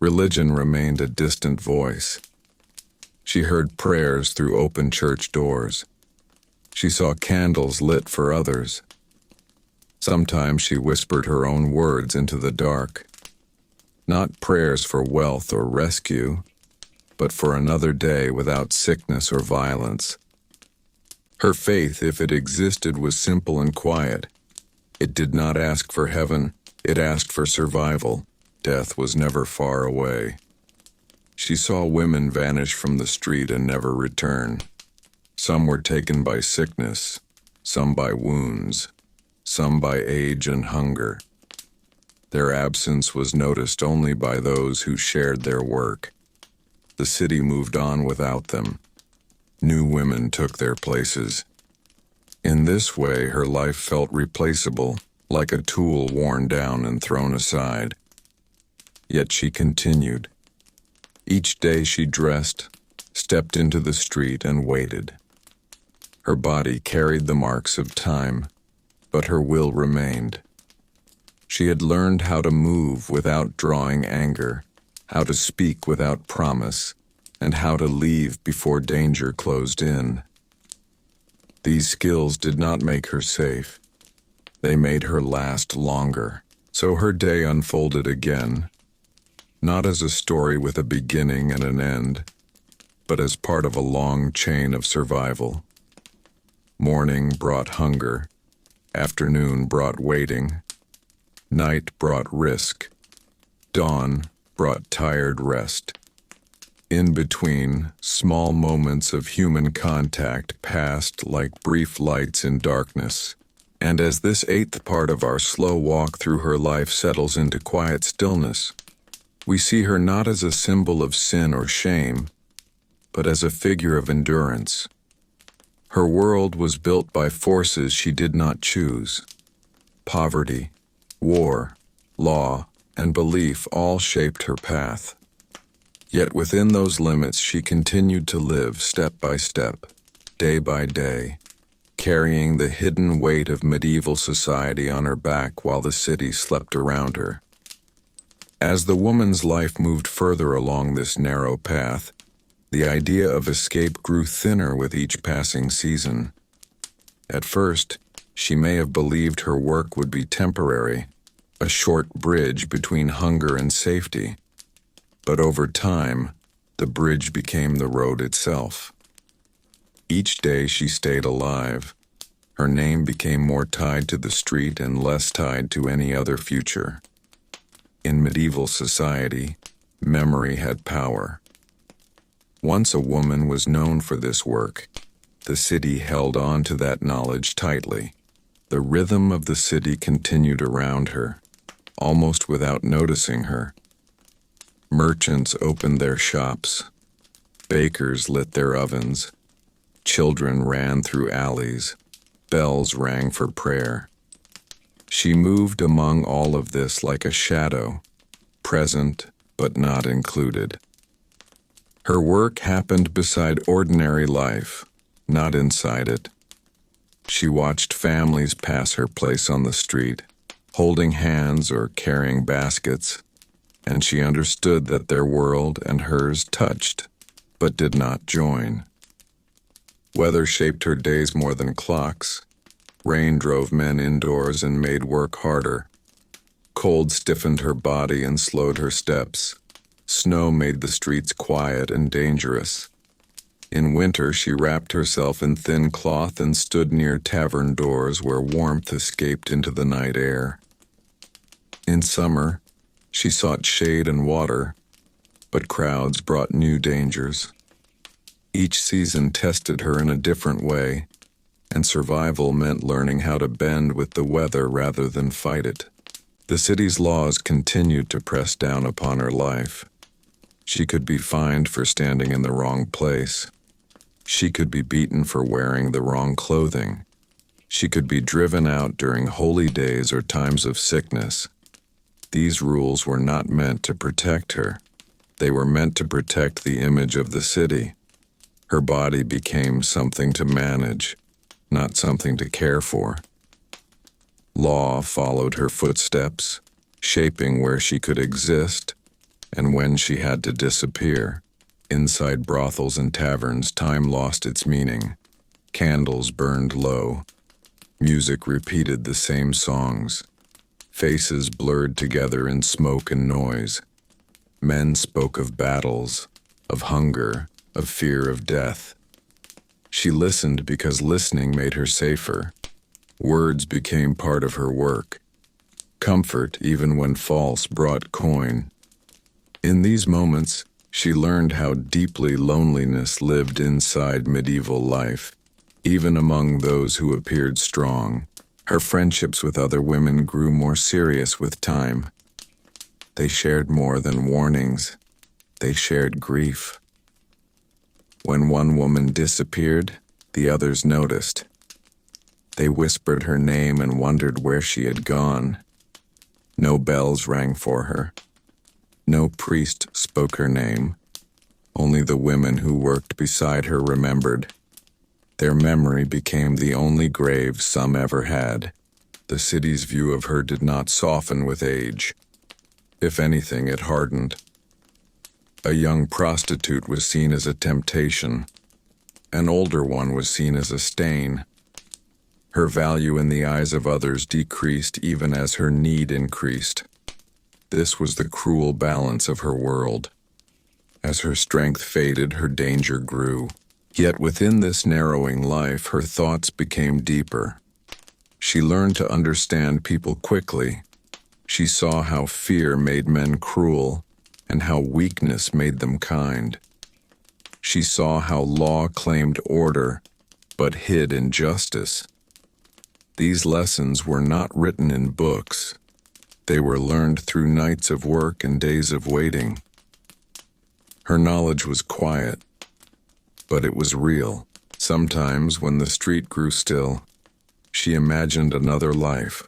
Religion remained a distant voice. She heard prayers through open church doors. She saw candles lit for others. Sometimes she whispered her own words into the dark. Not prayers for wealth or rescue, but for another day without sickness or violence. Her faith, if it existed, was simple and quiet. It did not ask for heaven, it asked for survival. Death was never far away. She saw women vanish from the street and never return. Some were taken by sickness, some by wounds, some by age and hunger. Their absence was noticed only by those who shared their work. The city moved on without them. New women took their places. In this way, her life felt replaceable, like a tool worn down and thrown aside. Yet she continued. Each day she dressed, stepped into the street, and waited. Her body carried the marks of time, but her will remained. She had learned how to move without drawing anger, how to speak without promise, and how to leave before danger closed in. These skills did not make her safe. They made her last longer. So her day unfolded again, not as a story with a beginning and an end, but as part of a long chain of survival. Morning brought hunger, afternoon brought waiting, night brought risk, dawn brought tired rest. In between, small moments of human contact passed like brief lights in darkness. And as this eighth part of our slow walk through her life settles into quiet stillness, we see her not as a symbol of sin or shame, but as a figure of endurance. Her world was built by forces she did not choose. Poverty, war, law, and belief all shaped her path. Yet within those limits she continued to live step by step, day by day, carrying the hidden weight of medieval society on her back while the city slept around her. As the woman's life moved further along this narrow path, the idea of escape grew thinner with each passing season. At first, she may have believed her work would be temporary, a short bridge between hunger and safety. But over time, the bridge became the road itself. Each day she stayed alive. Her name became more tied to the street and less tied to any other future. In medieval society, memory had power. Once a woman was known for this work, the city held on to that knowledge tightly. The rhythm of the city continued around her, almost without noticing her. Merchants opened their shops. Bakers lit their ovens. Children ran through alleys. Bells rang for prayer. She moved among all of this like a shadow, present but not included. Her work happened beside ordinary life, not inside it. She watched families pass her place on the street, holding hands or carrying baskets, and she understood that their world and hers touched, but did not join. Weather shaped her days more than clocks. Rain drove men indoors and made work harder. Cold stiffened her body and slowed her steps. Snow made the streets quiet and dangerous. In winter, she wrapped herself in thin cloth and stood near tavern doors where warmth escaped into the night air. In summer, she sought shade and water, but crowds brought new dangers. Each season tested her in a different way, and survival meant learning how to bend with the weather rather than fight it. The city's laws continued to press down upon her life. She could be fined for standing in the wrong place. She could be beaten for wearing the wrong clothing. She could be driven out during holy days or times of sickness. These rules were not meant to protect her. They were meant to protect the image of the city. Her body became something to manage, not something to care for. Law followed her footsteps, shaping where she could exist and when she had to disappear. Inside brothels and taverns, time lost its meaning. Candles burned low. Music repeated the same songs. Faces blurred together in smoke and noise. Men spoke of battles, of hunger, of fear of death. She listened because listening made her safer. Words became part of her work. Comfort, even when false, brought coin. In these moments, she learned how deeply loneliness lived inside medieval life, even among those who appeared strong. Her friendships with other women grew more serious with time. They shared more than warnings. They shared grief. When one woman disappeared, the others noticed. They whispered her name and wondered where she had gone. No bells rang for her. No priest spoke her name. Only the women who worked beside her remembered. Their memory became the only grave some ever had. The city's view of her did not soften with age. If anything, it hardened. A young prostitute was seen as a temptation. An older one was seen as a stain. Her value in the eyes of others decreased even as her need increased. This was the cruel balance of her world. As her strength faded, her danger grew. Yet within this narrowing life, her thoughts became deeper. She learned to understand people quickly. She saw how fear made men cruel and how weakness made them kind. She saw how law claimed order but hid injustice. These lessons were not written in books. They were learned through nights of work and days of waiting. Her knowledge was quiet, but it was real. Sometimes, when the street grew still, she imagined another life.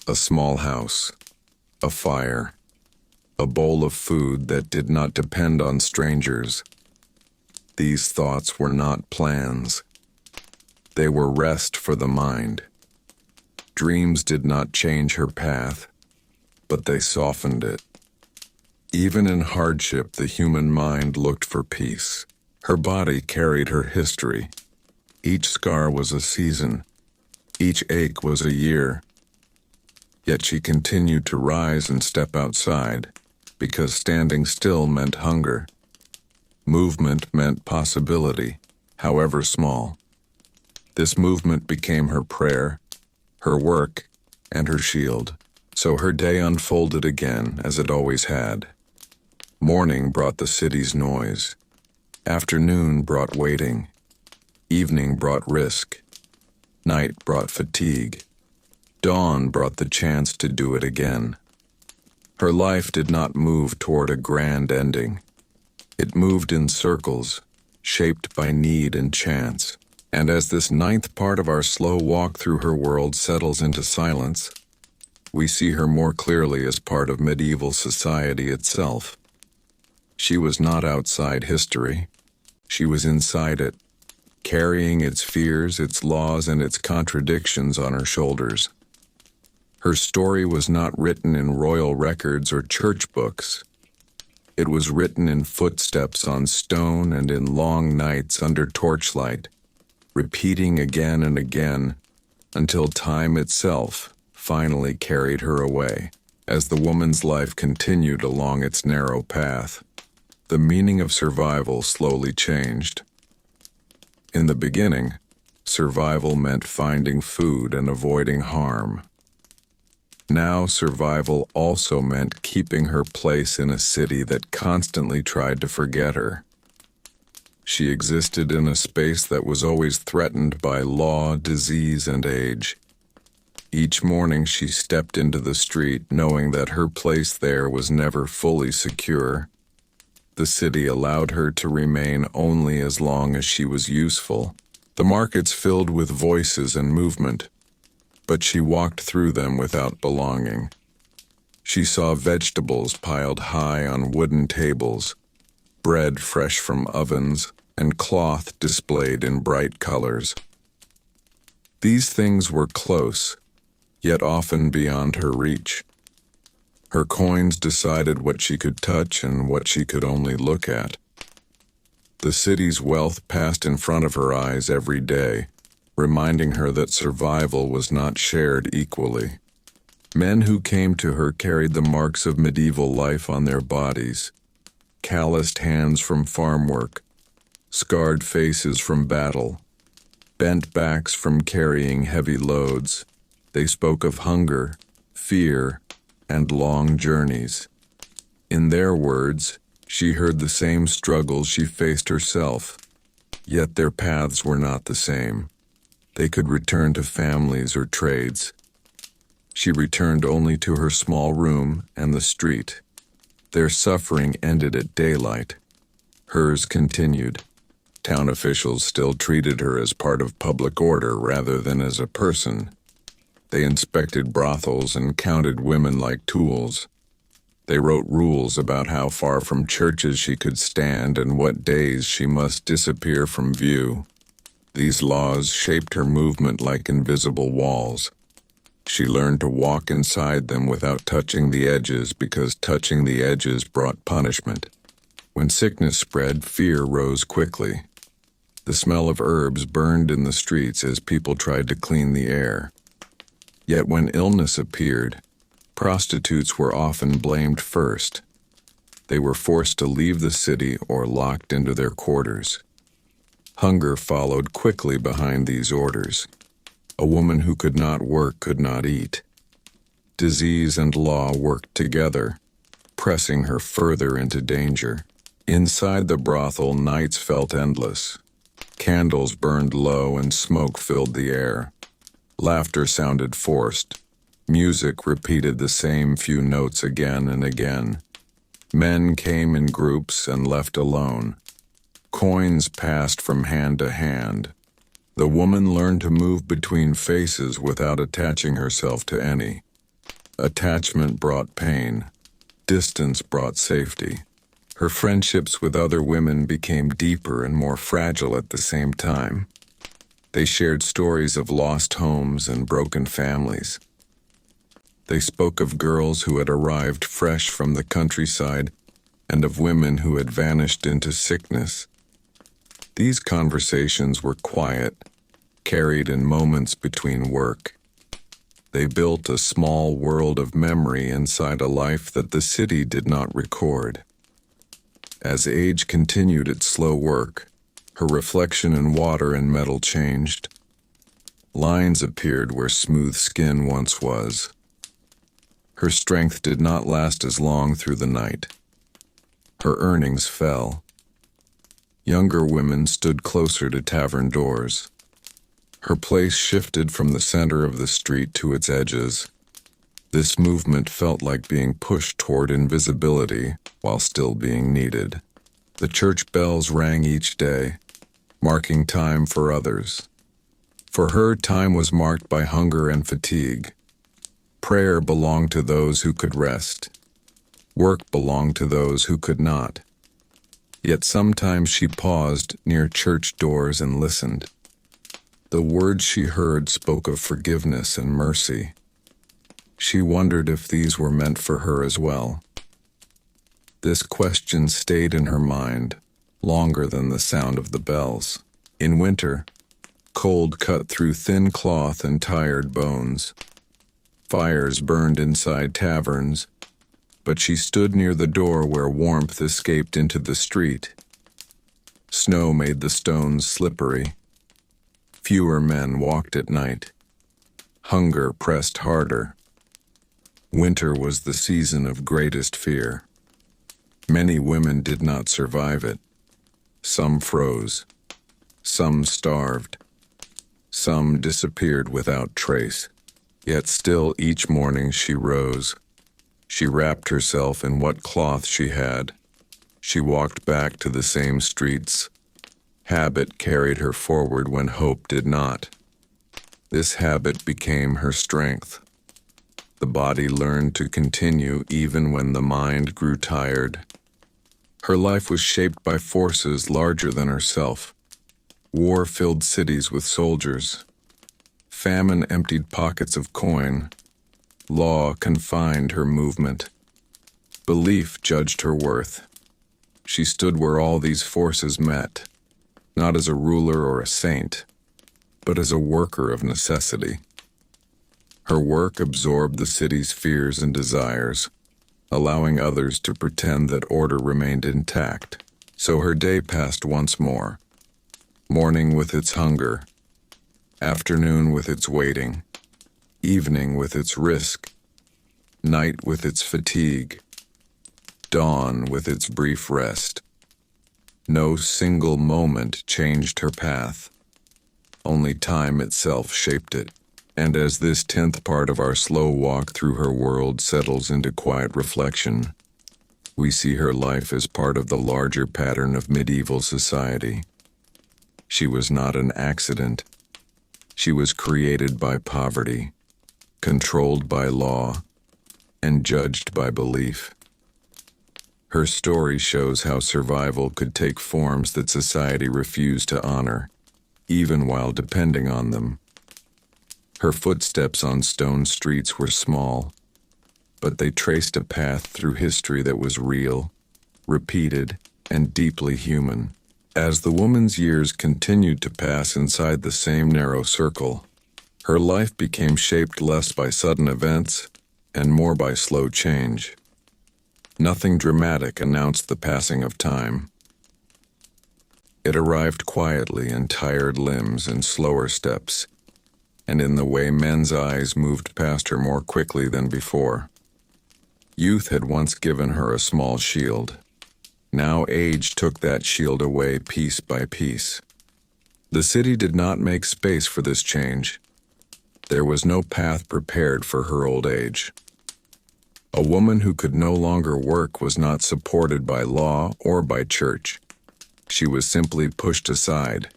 A small house, a fire, a bowl of food that did not depend on strangers. These thoughts were not plans. They were rest for the mind. Dreams did not change her path, but they softened it. Even in hardship, the human mind looked for peace. Her body carried her history. Each scar was a season. Each ache was a year. Yet she continued to rise and step outside, because standing still meant hunger. Movement meant possibility, however small. This movement became her prayer, her work, and her shield. So her day unfolded again, as it always had. Morning brought the city's noise. Afternoon brought waiting. Evening brought risk. Night brought fatigue. Dawn brought the chance to do it again. Her life did not move toward a grand ending. It moved in circles, shaped by need and chance. And as this ninth part of our slow walk through her world settles into silence, we see her more clearly as part of medieval society itself. She was not outside history. She was inside it, carrying its fears, its laws, and its contradictions on her shoulders. Her story was not written in royal records or church books. It was written in footsteps on stone and in long nights under torchlight, repeating again and again, until time itself finally carried her away. As the woman's life continued along its narrow path, the meaning of survival slowly changed. In the beginning, survival meant finding food and avoiding harm. Now survival also meant keeping her place in a city that constantly tried to forget her. She existed in a space that was always threatened by law, disease, and age. Each morning she stepped into the street knowing that her place there was never fully secure. The city allowed her to remain only as long as she was useful. The markets filled with voices and movement, but she walked through them without belonging. She saw vegetables piled high on wooden tables, bread fresh from ovens, and cloth displayed in bright colors. These things were close, yet often beyond her reach. Her coins decided what she could touch and what she could only look at. The city's wealth passed in front of her eyes every day, reminding her that survival was not shared equally. Men who came to her carried the marks of medieval life on their bodies, calloused hands from farm work, scarred faces from battle, bent backs from carrying heavy loads. They spoke of hunger, fear, and long journeys. In their words, she heard the same struggles she faced herself, yet their paths were not the same. They could return to families or trades. She returned only to her small room and the street. Their suffering ended at daylight. Hers continued. Town officials still treated her as part of public order rather than as a person. They inspected brothels and counted women like tools. They wrote rules about how far from churches she could stand and what days she must disappear from view. These laws shaped her movement like invisible walls. She learned to walk inside them without touching the edges because touching the edges brought punishment. When sickness spread, fear rose quickly. The smell of herbs burned in the streets as people tried to clean the air. Yet when illness appeared, prostitutes were often blamed first. They were forced to leave the city or locked into their quarters. Hunger followed quickly behind these orders. A woman who could not work could not eat. Disease and law worked together, pressing her further into danger. Inside the brothel, nights felt endless. Candles burned low and smoke filled the air. Laughter sounded forced. Music repeated the same few notes again and again. Men came in groups and left alone. Coins passed from hand to hand. The woman learned to move between faces without attaching herself to any. Attachment brought pain. Distance brought safety. Her friendships with other women became deeper and more fragile at the same time. They shared stories of lost homes and broken families. They spoke of girls who had arrived fresh from the countryside and of women who had vanished into sickness. These conversations were quiet, carried in moments between work. They built a small world of memory inside a life that the city did not record. As age continued its slow work, her reflection in water and metal changed. Lines appeared where smooth skin once was. Her strength did not last as long through the night. Her earnings fell. Younger women stood closer to tavern doors. Her place shifted from the center of the street to its edges. This movement felt like being pushed toward invisibility while still being needed. The church bells rang each day, marking time for others. For her, time was marked by hunger and fatigue. Prayer belonged to those who could rest. Work belonged to those who could not. Yet sometimes she paused near church doors and listened. The words she heard spoke of forgiveness and mercy. She wondered if these were meant for her as well. This question stayed in her mind longer than the sound of the bells. In winter, cold cut through thin cloth and tired bones. Fires burned inside taverns, but she stood near the door where warmth escaped into the street. Snow made the stones slippery. Fewer men walked at night. Hunger pressed harder. Winter was the season of greatest fear. Many women did not survive it. Some froze. Some starved. Some disappeared without trace. Yet still each morning she rose. She wrapped herself in what cloth she had. She walked back to the same streets. Habit carried her forward when hope did not. This habit became her strength. The body learned to continue even when the mind grew tired. Her life was shaped by forces larger than herself. War filled cities with soldiers. Famine emptied pockets of coin. Law confined her movement. Belief judged her worth. She stood where all these forces met, not as a ruler or a saint, but as a worker of necessity. Her work absorbed the city's fears and desires, allowing others to pretend that order remained intact. So her day passed once more. Morning with its hunger, afternoon with its waiting, evening with its risk, night with its fatigue, dawn with its brief rest. No single moment changed her path. Only time itself shaped it. And as this 10th part of our slow walk through her world settles into quiet reflection, we see her life as part of the larger pattern of medieval society. She was not an accident. She was created by poverty, controlled by law, and judged by belief. Her story shows how survival could take forms that society refused to honor, even while depending on them. Her footsteps on stone streets were small, but they traced a path through history that was real, repeated, and deeply human. As the woman's years continued to pass inside the same narrow circle, her life became shaped less by sudden events and more by slow change. Nothing dramatic announced the passing of time. It arrived quietly in tired limbs and slower steps, and in the way men's eyes moved past her more quickly than before. Youth had once given her a small shield. Now age took that shield away piece by piece. The city did not make space for this change. There was no path prepared for her old age. A woman who could no longer work was not supported by law or by church. She was simply pushed aside.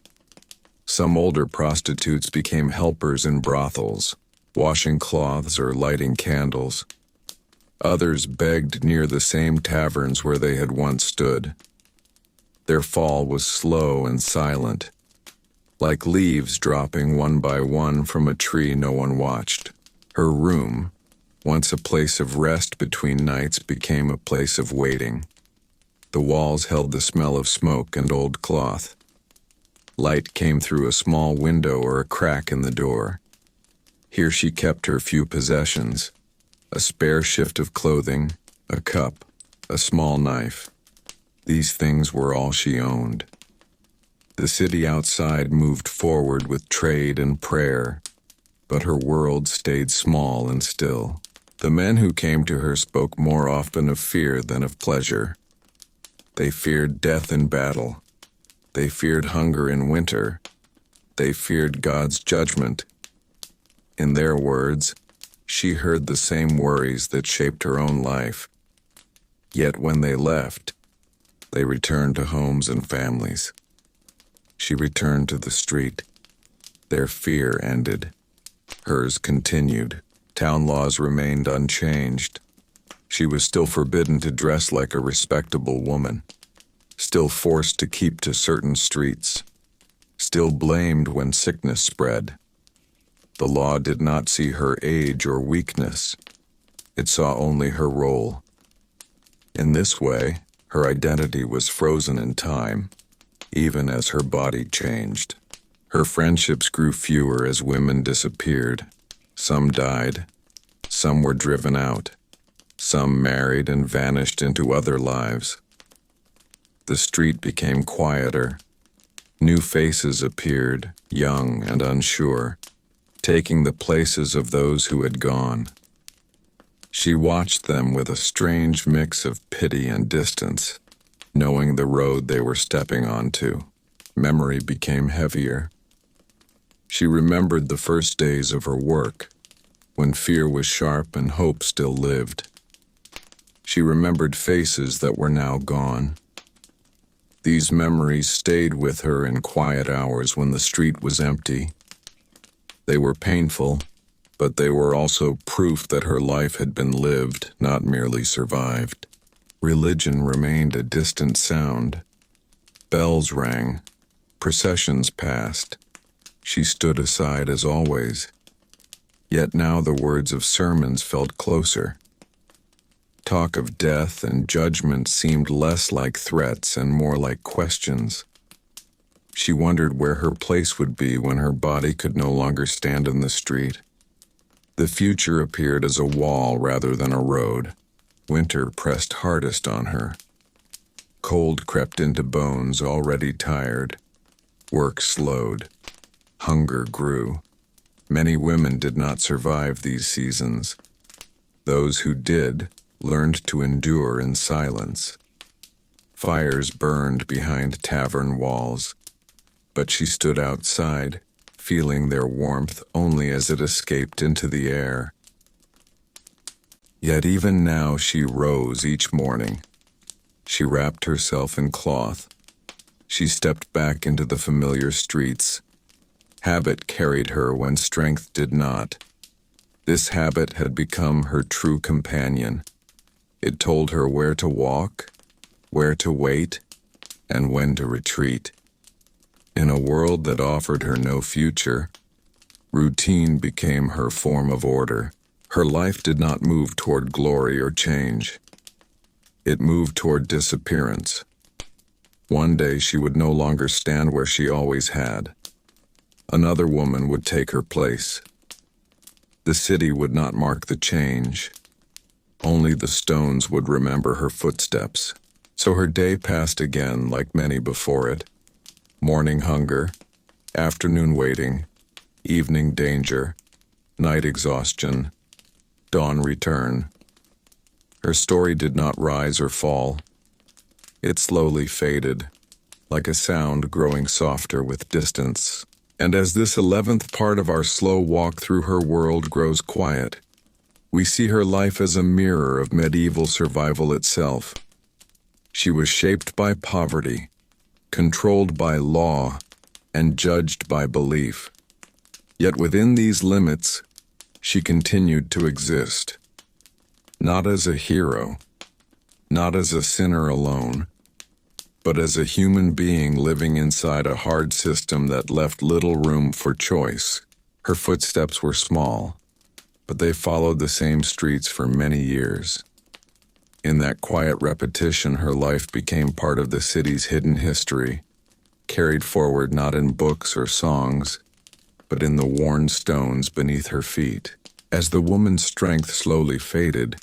Some older prostitutes became helpers in brothels, washing cloths or lighting candles. Others begged near the same taverns where they had once stood. Their fall was slow and silent, like leaves dropping one by one from a tree no one watched. Her room, once a place of rest between nights, became a place of waiting. The walls held the smell of smoke and old cloth. Light came through a small window or a crack in the door. Here she kept her few possessions: a spare shift of clothing, a cup, a small knife. These things were all she owned. The city outside moved forward with trade and prayer, but her world stayed small and still. The men who came to her spoke more often of fear than of pleasure. They feared death in battle. They feared hunger in winter. They feared God's judgment. In their words, she heard the same worries that shaped her own life. Yet when they left, they returned to homes and families. She returned to the street. Their fear ended. Hers continued. Town laws remained unchanged. She was still forbidden to dress like a respectable woman, still forced to keep to certain streets, still blamed when sickness spread. The law did not see her age or weakness. It saw only her role. In this way, her identity was frozen in time, even as her body changed. Her friendships grew fewer as women disappeared. Some died, some were driven out, some married and vanished into other lives. The street became quieter. New faces appeared, young and unsure, taking the places of those who had gone. She watched them with a strange mix of pity and distance, knowing the road they were stepping onto. Memory became heavier. She remembered the first days of her work, when fear was sharp and hope still lived. She remembered faces that were now gone. These memories stayed with her in quiet hours when the street was empty. They were painful, but they were also proof that her life had been lived, not merely survived. Religion remained a distant sound. Bells rang. Processions passed. She stood aside as always. Yet now the words of sermons felt closer. Talk of death and judgment seemed less like threats and more like questions. She wondered where her place would be when her body could no longer stand in the street. The future appeared as a wall rather than a road. Winter pressed hardest on her. Cold crept into bones already tired. Work slowed. Hunger grew. Many women did not survive these seasons. Those who did learned to endure in silence. Fires burned behind tavern walls, but she stood outside, feeling their warmth only as it escaped into the air. Yet even now she rose each morning. She wrapped herself in cloth. She stepped back into the familiar streets. Habit carried her when strength did not. This habit had become her true companion. It told her where to walk, where to wait, and when to retreat. In a world that offered her no future, routine became her form of order. Her life did not move toward glory or change. It moved toward disappearance. One day she would no longer stand where she always had. Another woman would take her place. The city would not mark the change. Only the stones would remember her footsteps. So her day passed again like many before it. Morning hunger, afternoon waiting, evening danger, night exhaustion, dawn return. Her story did not rise or fall. It slowly faded, like a sound growing softer with distance. And as this 11th part of our slow walk through her world grows quiet, we see her life as a mirror of medieval survival itself. She was shaped by poverty, controlled by law, and judged by belief. Yet within these limits, she continued to exist. Not as a hero, not as a sinner alone, but as a human being living inside a hard system that left little room for choice. Her footsteps were small, but they followed the same streets for many years. In that quiet repetition, her life became part of the city's hidden history, carried forward not in books or songs, but in the worn stones beneath her feet. As the woman's strength slowly faded,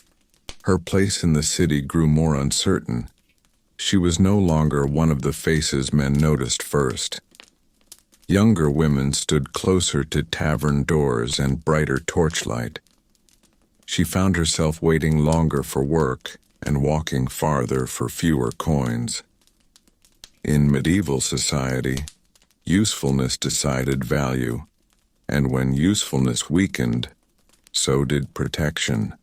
her place in the city grew more uncertain. She was no longer one of the faces men noticed first. Younger women stood closer to tavern doors and brighter torchlight. She found herself waiting longer for work and walking farther for fewer coins. In medieval society, usefulness decided value, and when usefulness weakened, so did protection.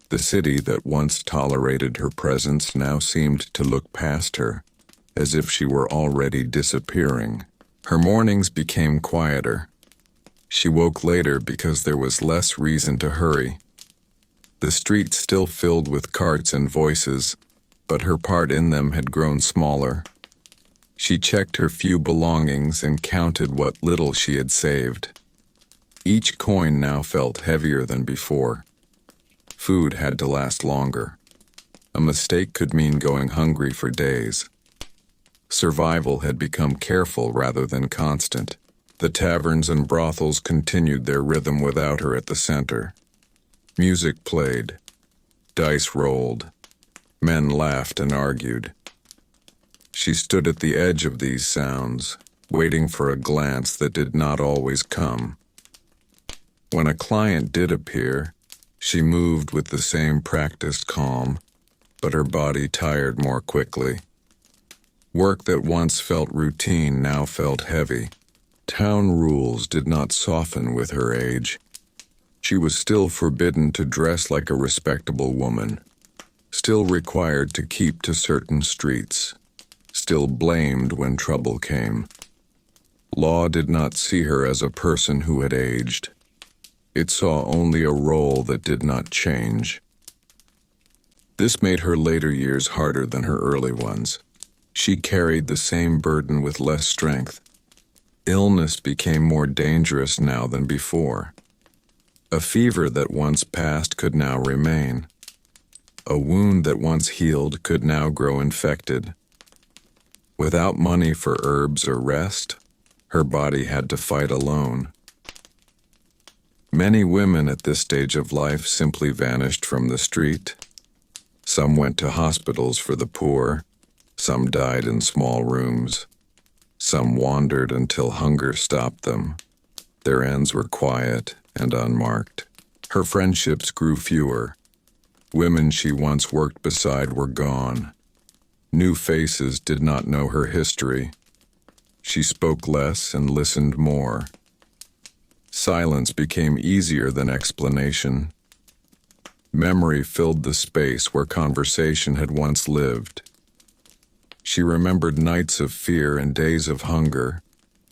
The city that once tolerated her presence now seemed to look past her, as if she were already disappearing. Her mornings became quieter. She woke later because there was less reason to hurry. The street still filled with carts and voices, but her part in them had grown smaller. She checked her few belongings and counted what little she had saved. Each coin now felt heavier than before. Food had to last longer. A mistake could mean going hungry for days. Survival had become careful rather than constant. The taverns and brothels continued their rhythm without her at the center. Music played. Dice rolled. Men laughed and argued. She stood at the edge of these sounds, waiting for a glance that did not always come. When a client did appear, she moved with the same practiced calm, but her body tired more quickly. Work that once felt routine now felt heavy. Town rules did not soften with her age. She was still forbidden to dress like a respectable woman, still required to keep to certain streets, still blamed when trouble came. Law did not see her as a person who had aged. It saw only a role that did not change. This made her later years harder than her early ones. She carried the same burden with less strength. Illness became more dangerous now than before. A fever that once passed could now remain. A wound that once healed could now grow infected. Without money for herbs or rest, her body had to fight alone. Many women at this stage of life simply vanished from the street. Some went to hospitals for the poor. Some died in small rooms. Some wandered until hunger stopped them. Their ends were quiet and unmarked. Her friendships grew fewer. Women she once worked beside were gone. New faces did not know her history. She spoke less and listened more. Silence became easier than explanation. Memory filled the space where conversation had once lived. She remembered nights of fear and days of hunger.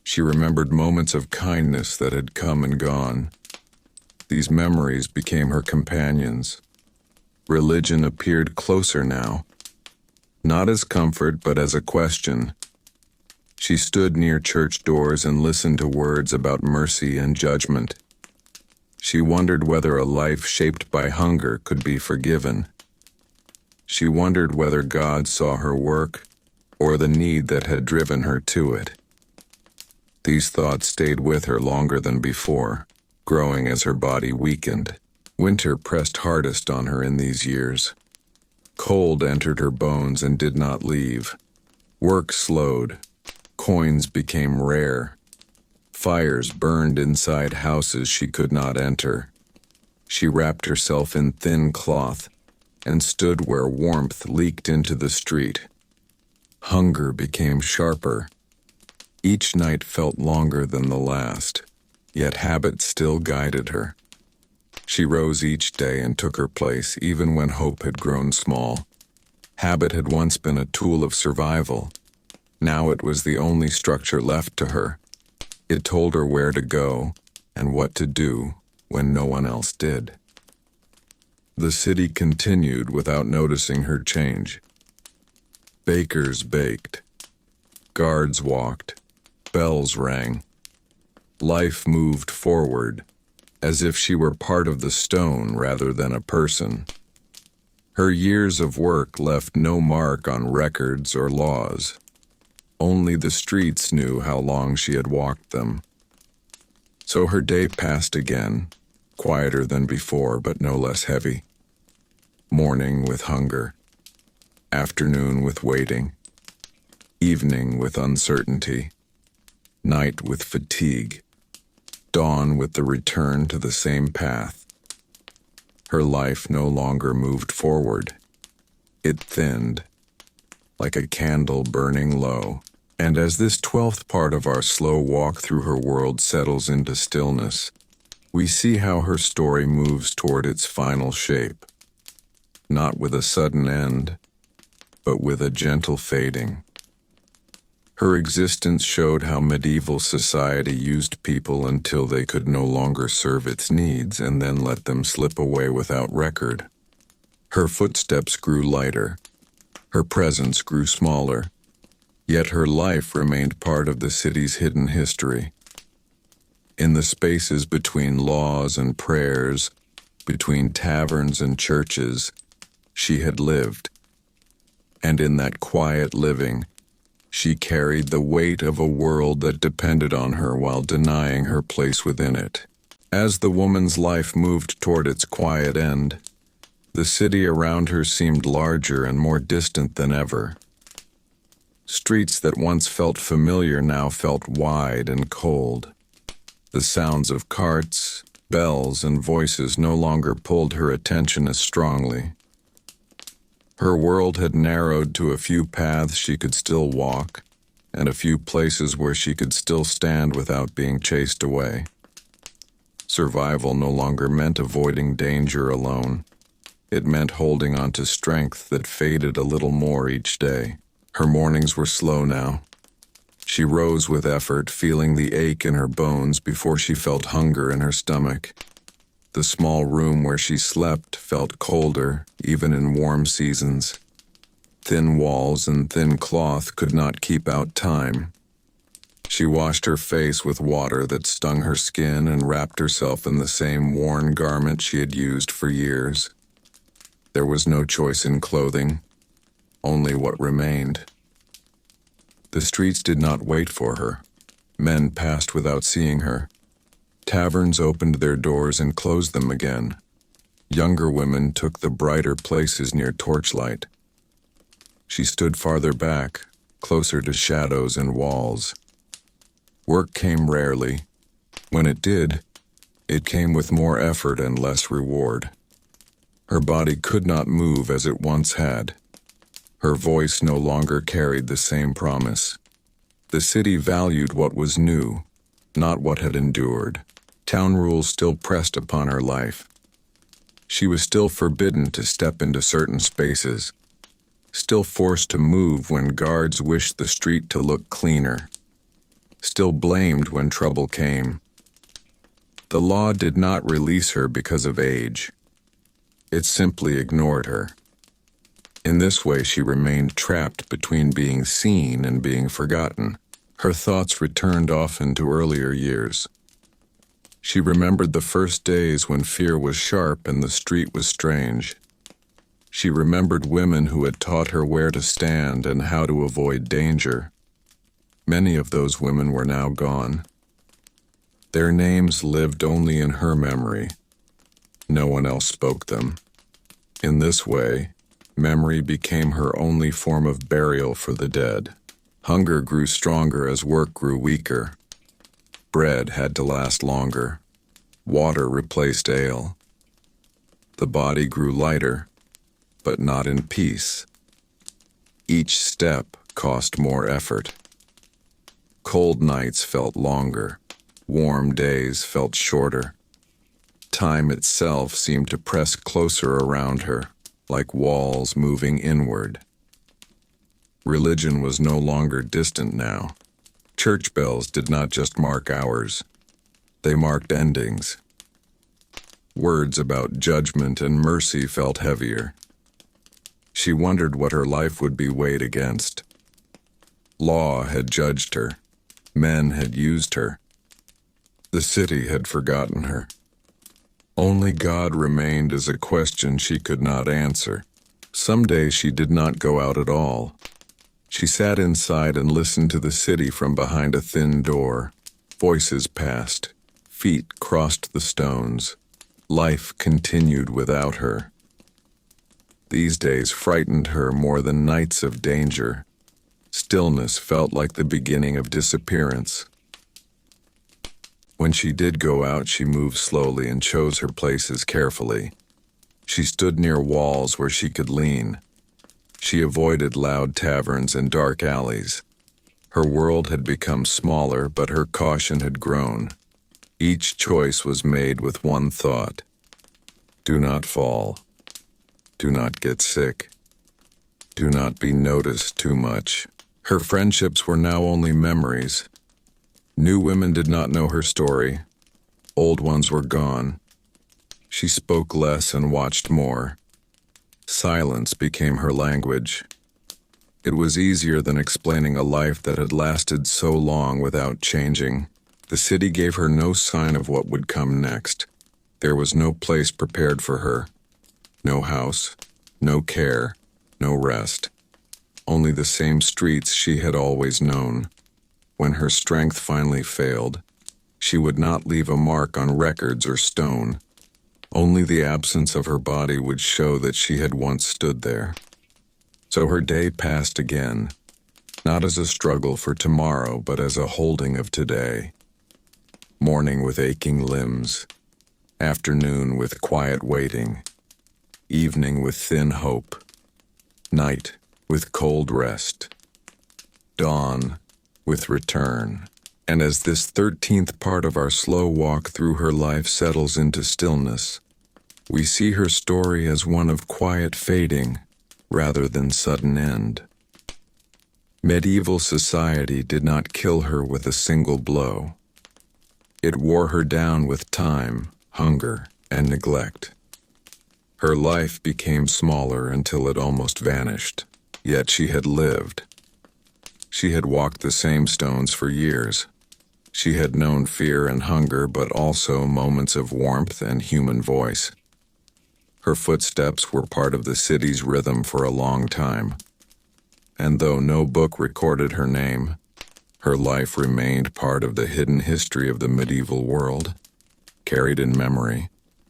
She remembered moments of kindness that had come and gone. These memories became her companions. Religion appeared closer now, not as comfort but as a question. She stood near church doors and listened to words about mercy and judgment. She wondered whether a life shaped by hunger could be forgiven. She wondered whether God saw her work or the need that had driven her to it. These thoughts stayed with her longer than before, growing as her body weakened. Winter pressed hardest on her in these years. Cold entered her bones and did not leave. Work slowed. Coins became rare. Fires burned inside houses she could not enter. She wrapped herself in thin cloth and stood where warmth leaked into the street. Hunger became sharper. Each night felt longer than the last, yet habit still guided her. She rose each day and took her place even when hope had grown small. Habit had once been a tool of survival. Now it was the only structure left to her. It told her where to go and what to do when no one else did. The city continued without noticing her change. Bakers baked. Guards walked. Bells rang. Life moved forward, as if she were part of the stone rather than a person. Her years of work left no mark on records or laws. Only the streets knew how long she had walked them. So her day passed again, quieter than before but no less heavy. Morning with hunger. Afternoon with waiting. Evening with uncertainty. Night with fatigue. Dawn with the return to the same path. Her life no longer moved forward. It thinned, like a candle burning low. And as this 12th part of our slow walk through her world settles into stillness, we see how her story moves toward its final shape. Not with a sudden end, but with a gentle fading. Her existence showed how medieval society used people until they could no longer serve its needs and then let them slip away without record. Her footsteps grew lighter. Her presence grew smaller. Yet her life remained part of the city's hidden history. In the spaces between laws and prayers, between taverns and churches, she had lived. And in that quiet living, She carried the weight of a world that depended on her while denying her place within it. As the woman's life moved toward its quiet end, the city around her seemed larger and more distant than ever. Streets that once felt familiar now felt wide and cold. The sounds of carts, bells, and voices no longer pulled her attention as strongly. Her world had narrowed to a few paths she could still walk, and a few places where she could still stand without being chased away. Survival no longer meant avoiding danger alone. It meant holding on to strength that faded a little more each day. Her mornings were slow now. She rose with effort, feeling the ache in her bones before she felt hunger in her stomach. The small room where she slept felt colder, even in warm seasons. Thin walls and thin cloth could not keep out time. She washed her face with water that stung her skin and wrapped herself in the same worn garment she had used for years. There was no choice in clothing, only what remained. The streets did not wait for her. Men passed without seeing her. Taverns opened their doors and closed them again. Younger women took the brighter places near torchlight. She stood farther back, closer to shadows and walls. Work came rarely. When it did, it came with more effort and less reward. Her body could not move as it once had. Her voice no longer carried the same promise. The city valued what was new, not what had endured. Town rules still pressed upon her life. She was still forbidden to step into certain spaces, still forced to move when guards wished the street to look cleaner, still blamed when trouble came. The law did not release her because of age. It simply ignored her. In this way, she remained trapped between being seen and being forgotten. Her thoughts returned often to earlier years. She remembered the first days when fear was sharp and the street was strange. She remembered women who had taught her where to stand and how to avoid danger. Many of those women were now gone. Their names lived only in her memory. No one else spoke them. In this way, memory became her only form of burial for the dead. Hunger grew stronger as work grew weaker. Bread had to last longer. Water replaced ale. The body grew lighter, but not in peace. Each step cost more effort. Cold nights felt longer. Warm days felt shorter. Time itself seemed to press closer around her, like walls moving inward. Religion was no longer distant now. Church bells did not just mark hours. They marked endings. Words about judgment and mercy felt heavier. She wondered what her life would be weighed against. Law had judged her. Men had used her. The city had forgotten her. Only God remained as a question she could not answer. Some days she did not go out at all. She sat inside and listened to the city from behind a thin door. Voices passed. Feet crossed the stones. Life continued without her. These days frightened her more than nights of danger. Stillness felt like the beginning of disappearance. When she did go out, she moved slowly and chose her places carefully. She stood near walls where she could lean. She avoided loud taverns and dark alleys. Her world had become smaller, but her caution had grown. Each choice was made with one thought. Do not fall. Do not get sick. Do not be noticed too much. Her friendships were now only memories. New women did not know her story. Old ones were gone. She spoke less and watched more. Silence became her language. It was easier than explaining a life that had lasted so long without changing. The city gave her no sign of what would come next. There was no place prepared for her. No house, no care, no rest. only the same streets she had always known. When her strength finally failed, she would not leave a mark on records or stone. Only the absence of her body would show that she had once stood there. So her day passed again, not as a struggle for tomorrow, but as a holding of today. Morning with aching limbs, afternoon with quiet waiting, evening with thin hope, night with cold rest, dawn with return. And as this 13th part of our slow walk through her life settles into stillness, we see her story as one of quiet fading rather than sudden end. Medieval society did not kill her with a single blow. It wore her down with time, hunger, and neglect. Her life became smaller until it almost vanished, yet she had lived. She had walked the same stones for years. She had known fear and hunger, but also moments of warmth and human voice. Her footsteps were part of the city's rhythm for a long time. And though no book recorded her name, her life remained part of the hidden history of the medieval world, carried in memory,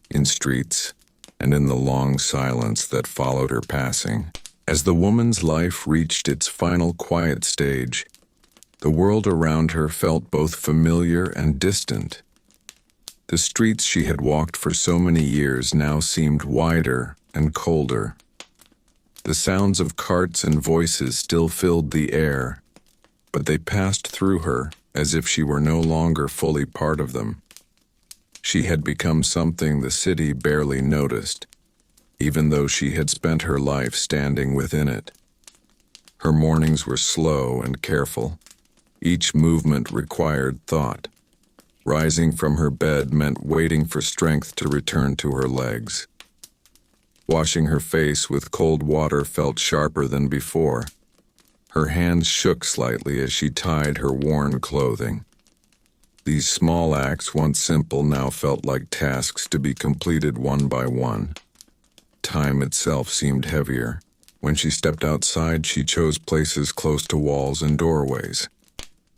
in streets, and in the long silence that followed her passing. As the woman's life reached its final quiet stage, the world around her felt both familiar and distant. The streets she had walked for so many years now seemed wider and colder. The sounds of carts and voices still filled the air, but they passed through her as if she were no longer fully part of them. She had become something the city barely noticed, even though she had spent her life standing within it. Her mornings were slow and careful. Each movement required thought. Rising from her bed meant waiting for strength to return to her legs. Washing her face with cold water felt sharper than before. Her hands shook slightly as she tied her worn clothing. These small acts, once simple, now felt like tasks to be completed one by one. Time itself seemed heavier. When she stepped outside, she chose places close to walls and doorways.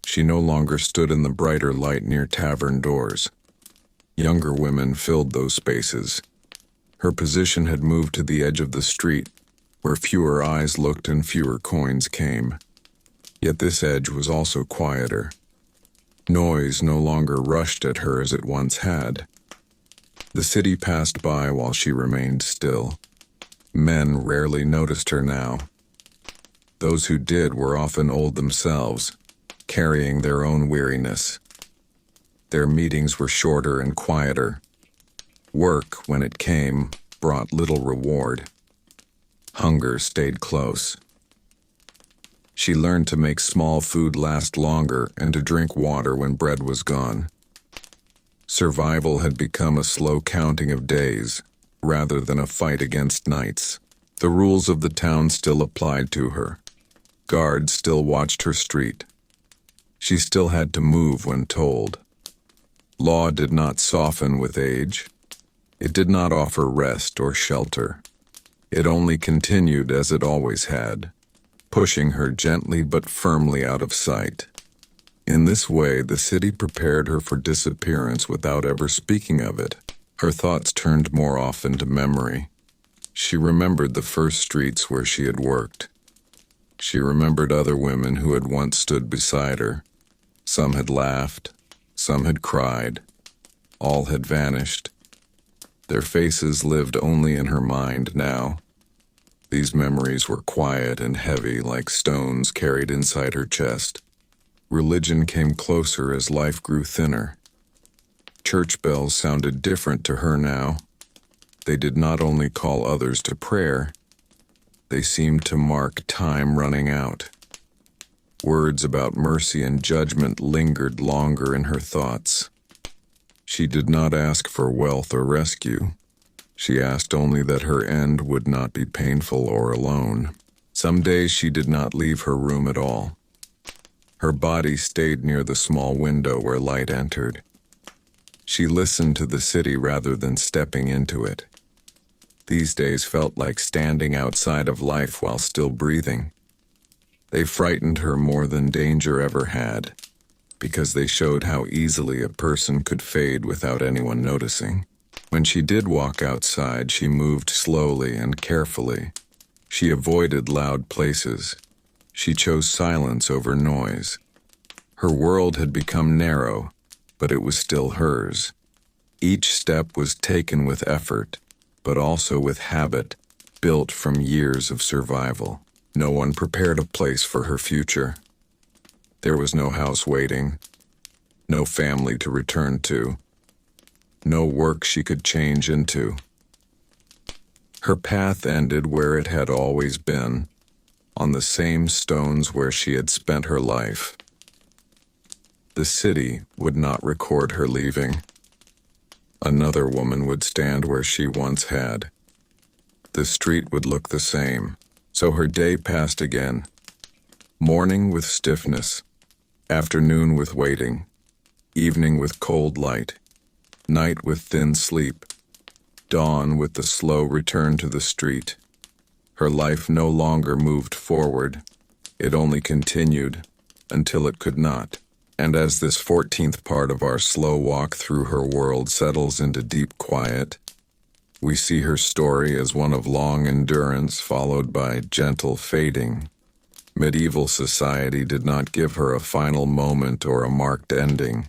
She no longer stood in the brighter light near tavern doors. Younger women filled those spaces. Her position had moved to the edge of the street, where fewer eyes looked and fewer coins came. Yet this edge was also quieter. Noise no longer rushed at her as it once had. The city passed by while she remained still. Men rarely noticed her now. Those who did were often old themselves, carrying their own weariness. Their meetings were shorter and quieter. Work, when it came, brought little reward. Hunger stayed close. She learned to make small food last longer and to drink water when bread was gone. Survival had become a slow counting of days, rather than a fight against nights. The rules of the town still applied to her. Guards still watched her street. She still had to move when told. Law did not soften with age. It did not offer rest or shelter. It only continued as it always had, pushing her gently but firmly out of sight. In this way, the city prepared her for disappearance without ever speaking of it. Her thoughts turned more often to memory. She remembered the first streets where she had worked. She remembered other women who had once stood beside her. Some had laughed, some had cried, all had vanished. Their faces lived only in her mind now. These memories were quiet and heavy, like stones carried inside her chest. Religion came closer as life grew thinner. Church bells sounded different to her now. They did not only call others to prayer, they seemed to mark time running out. Words about mercy and judgment lingered longer in her thoughts. She did not ask for wealth or rescue. She asked only that her end would not be painful or alone. Some days she did not leave her room at all. Her body stayed near the small window where light entered. She listened to the city rather than stepping into it. These days felt like standing outside of life while still breathing. They frightened her more than danger ever had, because they showed how easily a person could fade without anyone noticing. When she did walk outside, she moved slowly and carefully. She avoided loud places. She chose silence over noise. Her world had become narrow, but it was still hers. Each step was taken with effort, but also with habit, built from years of survival. No one prepared a place for her future. There was no house waiting, no family to return to, no work she could change into. Her path ended where it had always been, on the same stones where she had spent her life. The city would not record her leaving. Another woman would stand where she once had. The street would look the same. So her day passed again. Morning with stiffness, afternoon with waiting, evening with cold light, night with thin sleep, dawn with the slow return to the street. Her life no longer moved forward. It only continued until it could not. And as this 14th part of our slow walk through her world settles into deep quiet, we see her story as one of long endurance followed by gentle fading. Medieval society did not give her a final moment or a marked ending.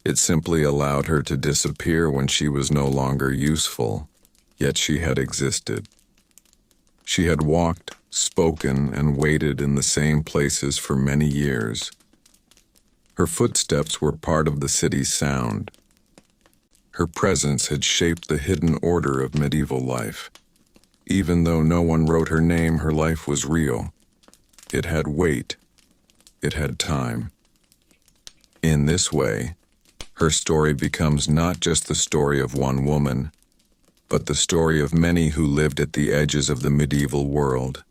It simply allowed her to disappear when she was no longer useful, yet she had existed. She had walked, spoken, and waited in the same places for many years. Her footsteps were part of the city's sound. Her presence had shaped the hidden order of medieval life. Even though no one wrote her name, her life was real. It had weight. It had time. In this way, her story becomes not just the story of one woman, but the story of many who lived at the edges of the medieval world.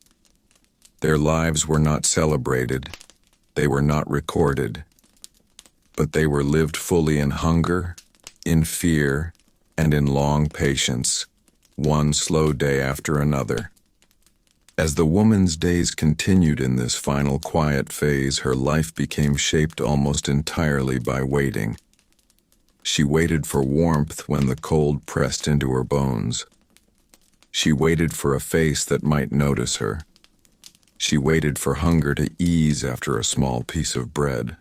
Their lives were not celebrated. They were not recorded. But they were lived fully in hunger, in fear, and in long patience, one slow day after another. As the woman's days continued in this final quiet phase, her life became shaped almost entirely by waiting. She waited for warmth when the cold pressed into her bones. She waited for a face that might notice her. She waited for hunger to ease after a small piece of bread.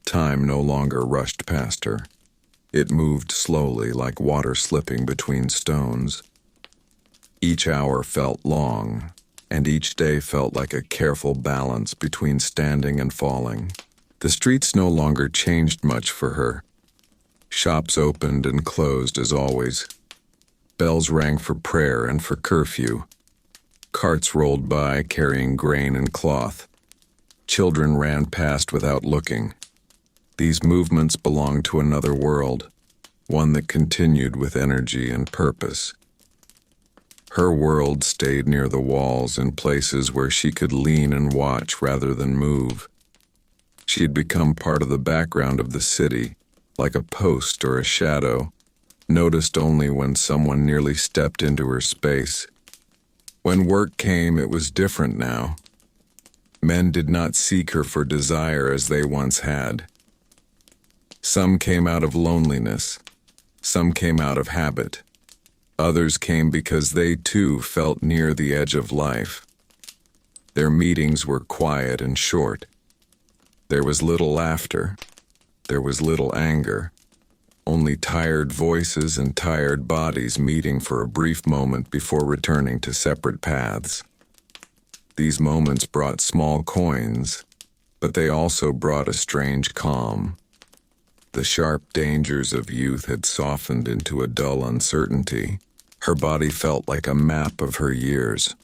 Time no longer rushed past her. It moved slowly, like water slipping between stones. Each hour felt long, and each day felt like a careful balance between standing and falling. The streets no longer changed much for her. Shops opened and closed as always. Bells rang for prayer and for curfew. Carts rolled by carrying grain and cloth. Children ran past without looking. These movements belonged to another world, one that continued with energy and purpose. Her world stayed near the walls in places where she could lean and watch rather than move. She had become part of the background of the city, like a post or a shadow, noticed only when someone nearly stepped into her space. When work came, it was different now. Men did not seek her for desire as they once had. Some came out of loneliness. Some came out of habit. Others came because they too felt near the edge of life. Their meetings were quiet and short. There was little laughter. There was little anger. Only tired voices and tired bodies meeting for a brief moment before returning to separate paths. These moments brought small coins, but they also brought a strange calm. The sharp dangers of youth had softened into a dull uncertainty. Her body felt like a map of her years.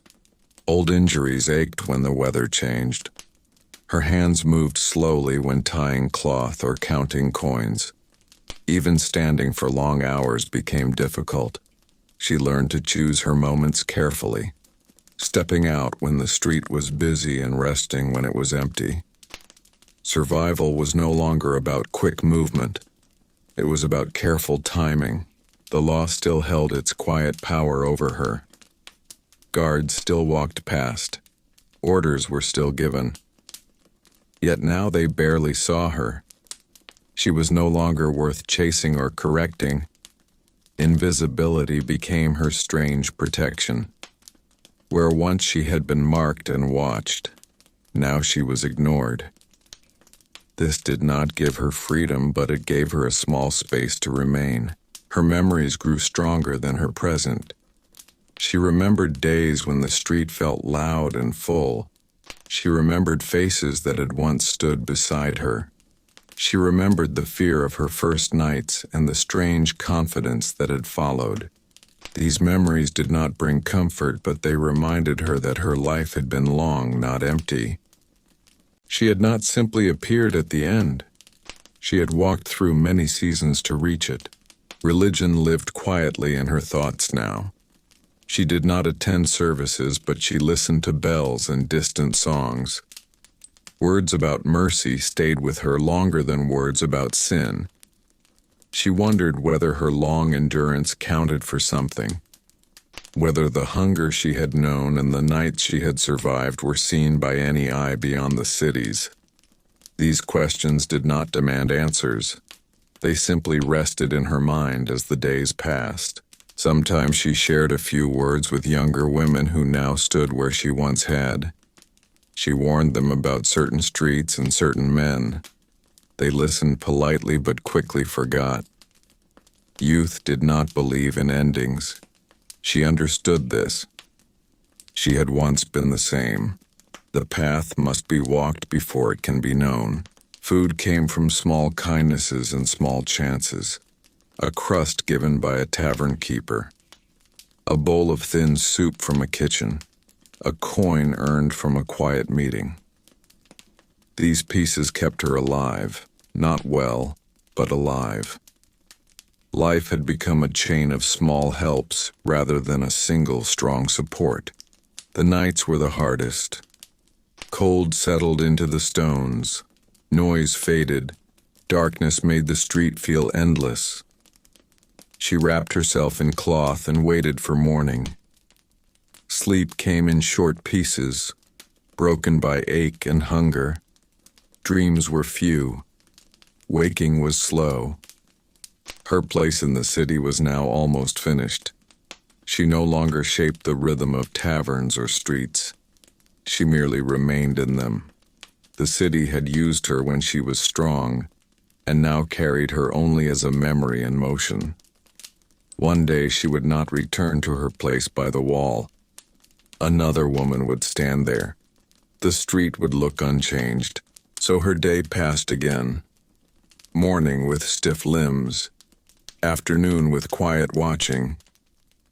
Old injuries ached when the weather changed. Her hands moved slowly when tying cloth or counting coins. Even standing for long hours became difficult. She learned to choose her moments carefully, stepping out when the street was busy and resting when it was empty. Survival was no longer about quick movement. It was about careful timing. The law still held its quiet power over her. Guards still walked past. Orders were still given. Yet now they barely saw her. She was no longer worth chasing or correcting. Invisibility became her strange protection. Where once she had been marked and watched, now she was ignored. This did not give her freedom, but it gave her a small space to remain. Her memories grew stronger than her present. She remembered days when the street felt loud and full. She remembered faces that had once stood beside her. She remembered the fear of her first nights and the strange confidence that had followed. These memories did not bring comfort, but they reminded her that her life had been long, not empty. She had not simply appeared at the end. She had walked through many seasons to reach it. Religion lived quietly in her thoughts now. She did not attend services, but she listened to bells and distant songs. Words about mercy stayed with her longer than words about sin. She wondered whether her long endurance counted for something, whether the hunger she had known and the nights she had survived were seen by any eye beyond the cities. These questions did not demand answers. They simply rested in her mind as the days passed. Sometimes she shared a few words with younger women who now stood where she once had. She warned them about certain streets and certain men. They listened politely but quickly forgot. Youth did not believe in endings. She understood this. She had once been the same. The path must be walked before it can be known. Food came from small kindnesses and small chances. A crust given by a tavern keeper. A bowl of thin soup from a kitchen. A coin earned from a quiet meeting. These pieces kept her alive, not well, but alive. Life had become a chain of small helps rather than a single strong support. The nights were the hardest. Cold settled into the stones. Noise faded. Darkness made the street feel endless. She wrapped herself in cloth and waited for morning. Sleep came in short pieces, broken by ache and hunger. Dreams were few. Waking was slow. Her place in the city was now almost finished. She no longer shaped the rhythm of taverns or streets. She merely remained in them. The city had used her when she was strong, and now carried her only as a memory in motion. One day she would not return to her place by the wall. Another woman would stand there. The street would look unchanged. So her day passed again. Morning with stiff limbs. Afternoon with quiet watching.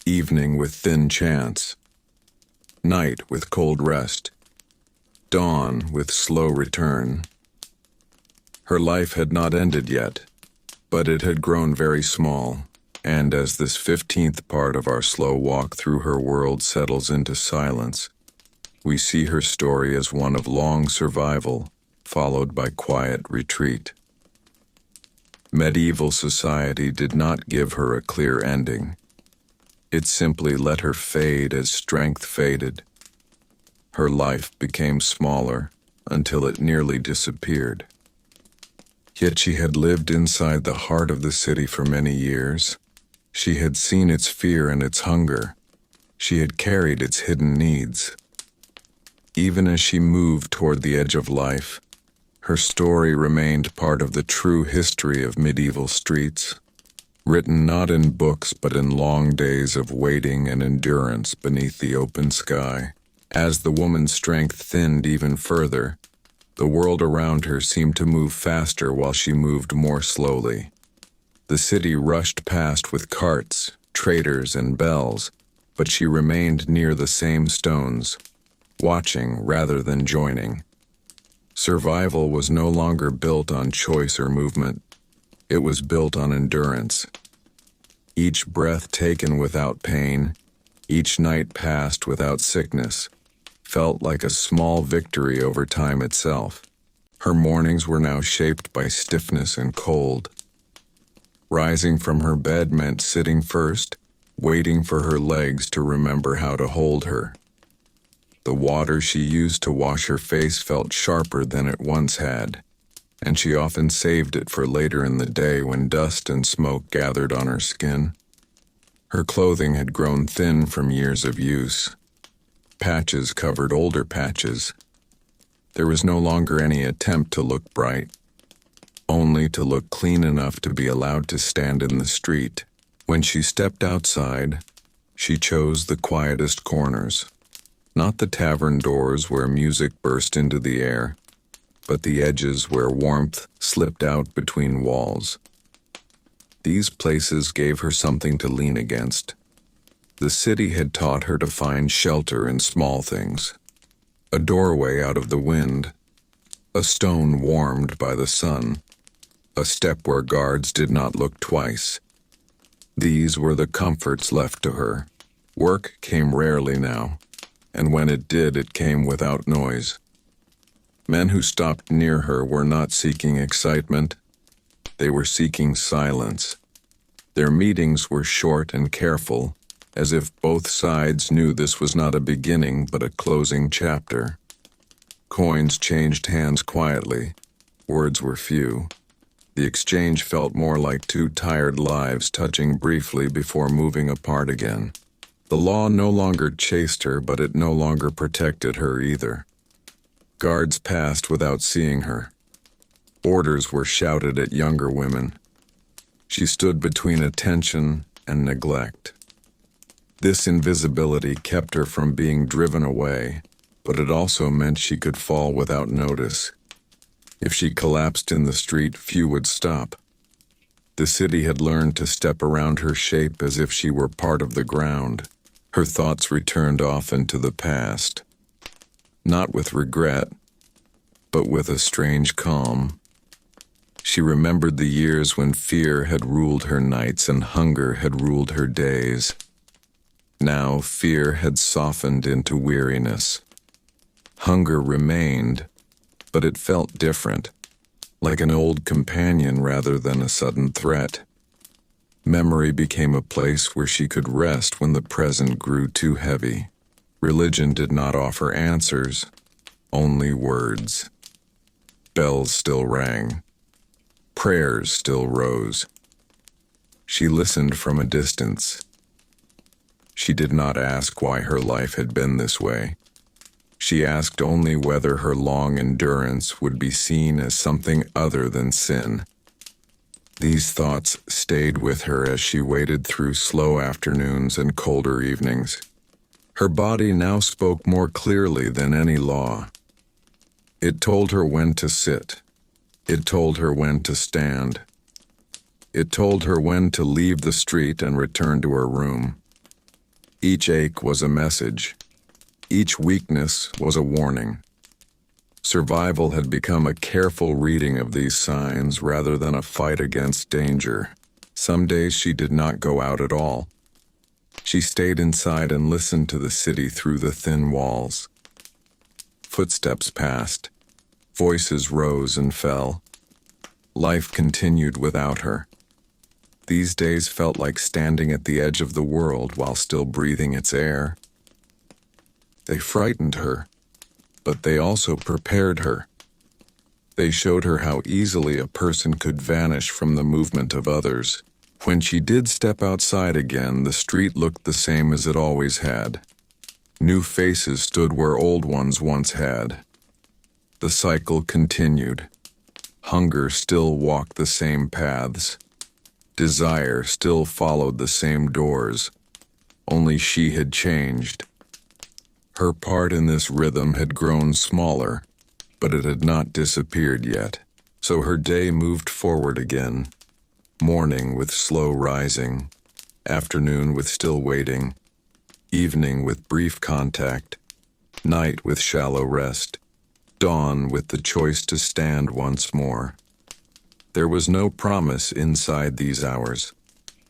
Evening with thin chants. Night with cold rest. Dawn with slow return. Her life had not ended yet, but it had grown very small. And as this 15th part of our slow walk through her world settles into silence, we see her story as one of long survival, followed by quiet retreat. Medieval society did not give her a clear ending. It simply let her fade as strength faded. Her life became smaller until it nearly disappeared. Yet she had lived inside the heart of the city for many years. She had seen its fear and its hunger. She had carried its hidden needs. Even as she moved toward the edge of life, her story remained part of the true history of medieval streets, written not in books but in long days of waiting and endurance beneath the open sky. As the woman's strength thinned even further, the world around her seemed to move faster while she moved more slowly. The city rushed past with carts, traders, and bells, but she remained near the same stones, watching rather than joining. Survival was no longer built on choice or movement. It was built on endurance. Each breath taken without pain, each night passed without sickness, felt like a small victory over time itself. Her mornings were now shaped by stiffness and cold. Rising from her bed meant sitting first, waiting for her legs to remember how to hold her. The water she used to wash her face felt sharper than it once had, and she often saved it for later in the day when dust and smoke gathered on her skin. Her clothing had grown thin from years of use. Patches covered older patches. There was no longer any attempt to look bright, only to look clean enough to be allowed to stand in the street. When she stepped outside, she chose the quietest corners, not the tavern doors where music burst into the air, but the edges where warmth slipped out between walls. These places gave her something to lean against. The city had taught her to find shelter in small things. A doorway out of the wind, a stone warmed by the sun, a step where guards did not look twice. These were the comforts left to her. Work came rarely now, and when it did, it came without noise. Men who stopped near her were not seeking excitement. They were seeking silence. Their meetings were short and careful, as if both sides knew this was not a beginning but a closing chapter. Coins changed hands quietly. Words were few. The exchange felt more like two tired lives touching briefly before moving apart again. The law no longer chased her, but it no longer protected her either. Guards passed without seeing her. Orders were shouted at younger women. She stood between attention and neglect. This invisibility kept her from being driven away, but it also meant she could fall without notice. If she collapsed in the street, few would stop. The city had learned to step around her shape as if she were part of the ground. Her thoughts returned often to the past, not with regret, but with a strange calm. She remembered the years when fear had ruled her nights and hunger had ruled her days. Now fear had softened into weariness. Hunger remained, but it felt different, like an old companion rather than a sudden threat. Memory became a place where she could rest when the present grew too heavy. Religion did not offer answers, only words. Bells still rang. Prayers still rose. She listened from a distance. She did not ask why her life had been this way. She asked only whether her long endurance would be seen as something other than sin. These thoughts stayed with her as she waited through slow afternoons and colder evenings. Her body now spoke more clearly than any law. It told her when to sit. It told her when to stand. It told her when to leave the street and return to her room. Each ache was a message. Each weakness was a warning. Survival had become a careful reading of these signs rather than a fight against danger. Some days she did not go out at all. She stayed inside and listened to the city through the thin walls. Footsteps passed. Voices rose and fell. Life continued without her. These days felt like standing at the edge of the world while still breathing its air. They frightened her, but they also prepared her. They showed her how easily a person could vanish from the movement of others. When she did step outside again, the street looked the same as it always had. New faces stood where old ones once had. The cycle continued. Hunger still walked the same paths. Desire still followed the same doors. Only she had changed. Her part in this rhythm had grown smaller, but it had not disappeared yet. So her day moved forward again. Morning with slow rising, afternoon with still waiting, evening with brief contact, night with shallow rest, dawn with the choice to stand once more. There was no promise inside these hours,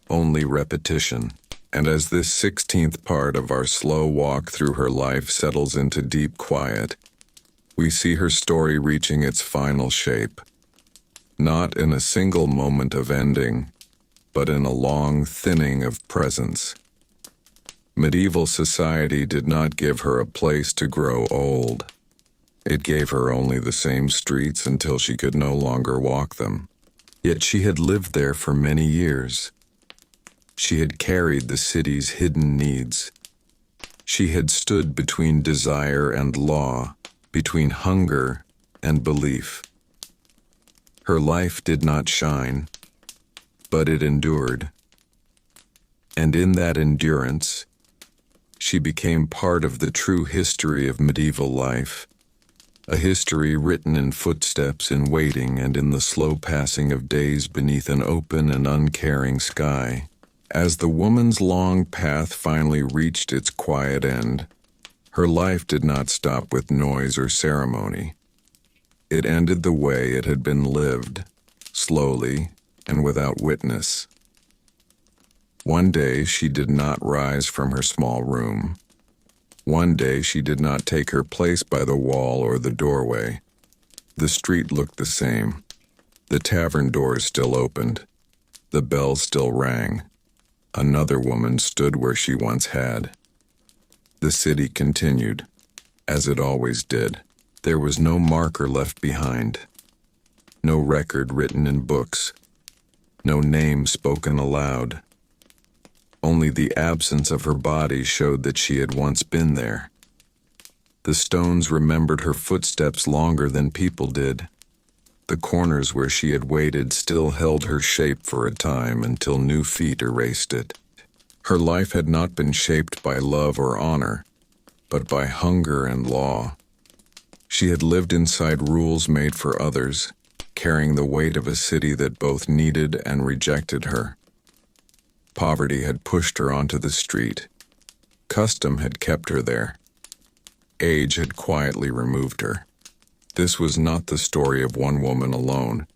only repetition. And as this 16th part of our slow walk through her life settles into deep quiet, we see her story reaching its final shape. Not in a single moment of ending, but in a long thinning of presence. Medieval society did not give her a place to grow old. It gave her only the same streets until she could no longer walk them. Yet she had lived there for many years. She had carried the city's hidden needs. She had stood between desire and law, between hunger and belief. Her life did not shine, but it endured. And in that endurance, she became part of the true history of medieval life, a history written in footsteps, in waiting, and in the slow passing of days beneath an open and uncaring sky. As the woman's long path finally reached its quiet end, her life did not stop with noise or ceremony. It ended the way it had been lived, slowly and without witness. One day she did not rise from her small room. One day she did not take her place by the wall or the doorway. The street looked the same. The tavern doors still opened. The bells still rang. Another woman stood where she once had. The city continued, as it always did. There was no marker left behind, no record written in books, no name spoken aloud. Only the absence of her body showed that she had once been there. The stones remembered her footsteps longer than people did. The corners where she had waited still held her shape for a time until new feet erased it. Her life had not been shaped by love or honor, but by hunger and law. She had lived inside rules made for others, carrying the weight of a city that both needed and rejected her. Poverty had pushed her onto the street. Custom had kept her there. Age had quietly removed her. This was not the story of one woman alone.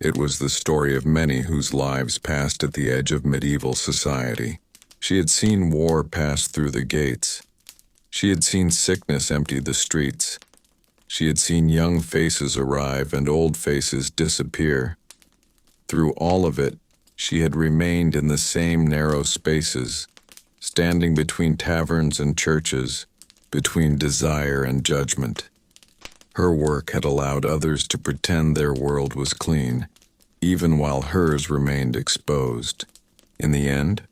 It was the story of many whose lives passed at the edge of medieval society. She had seen war pass through the gates. She had seen sickness empty the streets. She had seen young faces arrive and old faces disappear. Through all of it, she had remained in the same narrow spaces, standing between taverns and churches, between desire and judgment. Her work had allowed others to pretend their world was clean, even while hers remained exposed. In the end,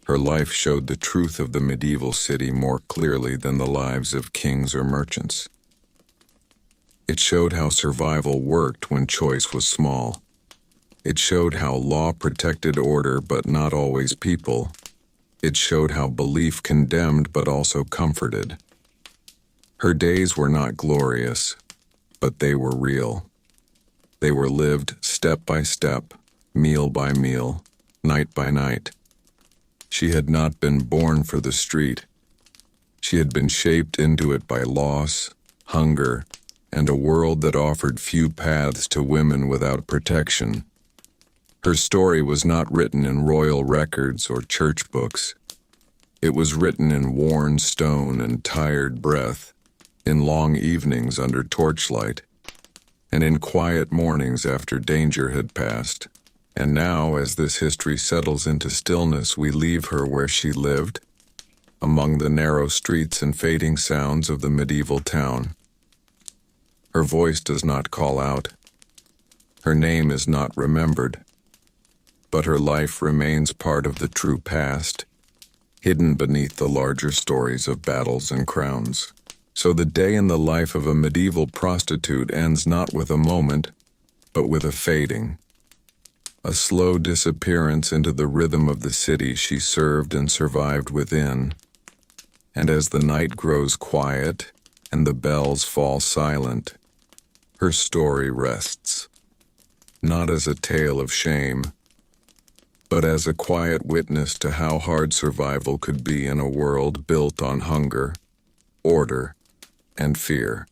her life showed the truth of the medieval city more clearly than the lives of kings or merchants. It showed how survival worked when choice was small. It showed how law protected order but not always people. It showed how belief condemned but also comforted. Her days were not glorious, but they were real. They were lived step by step, meal by meal, night by night. She had not been born for the street. She had been shaped into it by loss, hunger, and a world that offered few paths to women without protection. Her story was not written in royal records or church books. It was written in worn stone and tired breath, in long evenings under torchlight, and in quiet mornings after danger had passed. And now, as this history settles into stillness, we leave her where she lived, among the narrow streets and fading sounds of the medieval town. Her voice does not call out. Her name is not remembered. But her life remains part of the true past, hidden beneath the larger stories of battles and crowns. So the day in the life of a medieval prostitute ends not with a moment, but with a fading, a slow disappearance into the rhythm of the city she served and survived within. And as the night grows quiet and the bells fall silent, her story rests, not as a tale of shame, but as a quiet witness to how hard survival could be in a world built on hunger, order, and fear.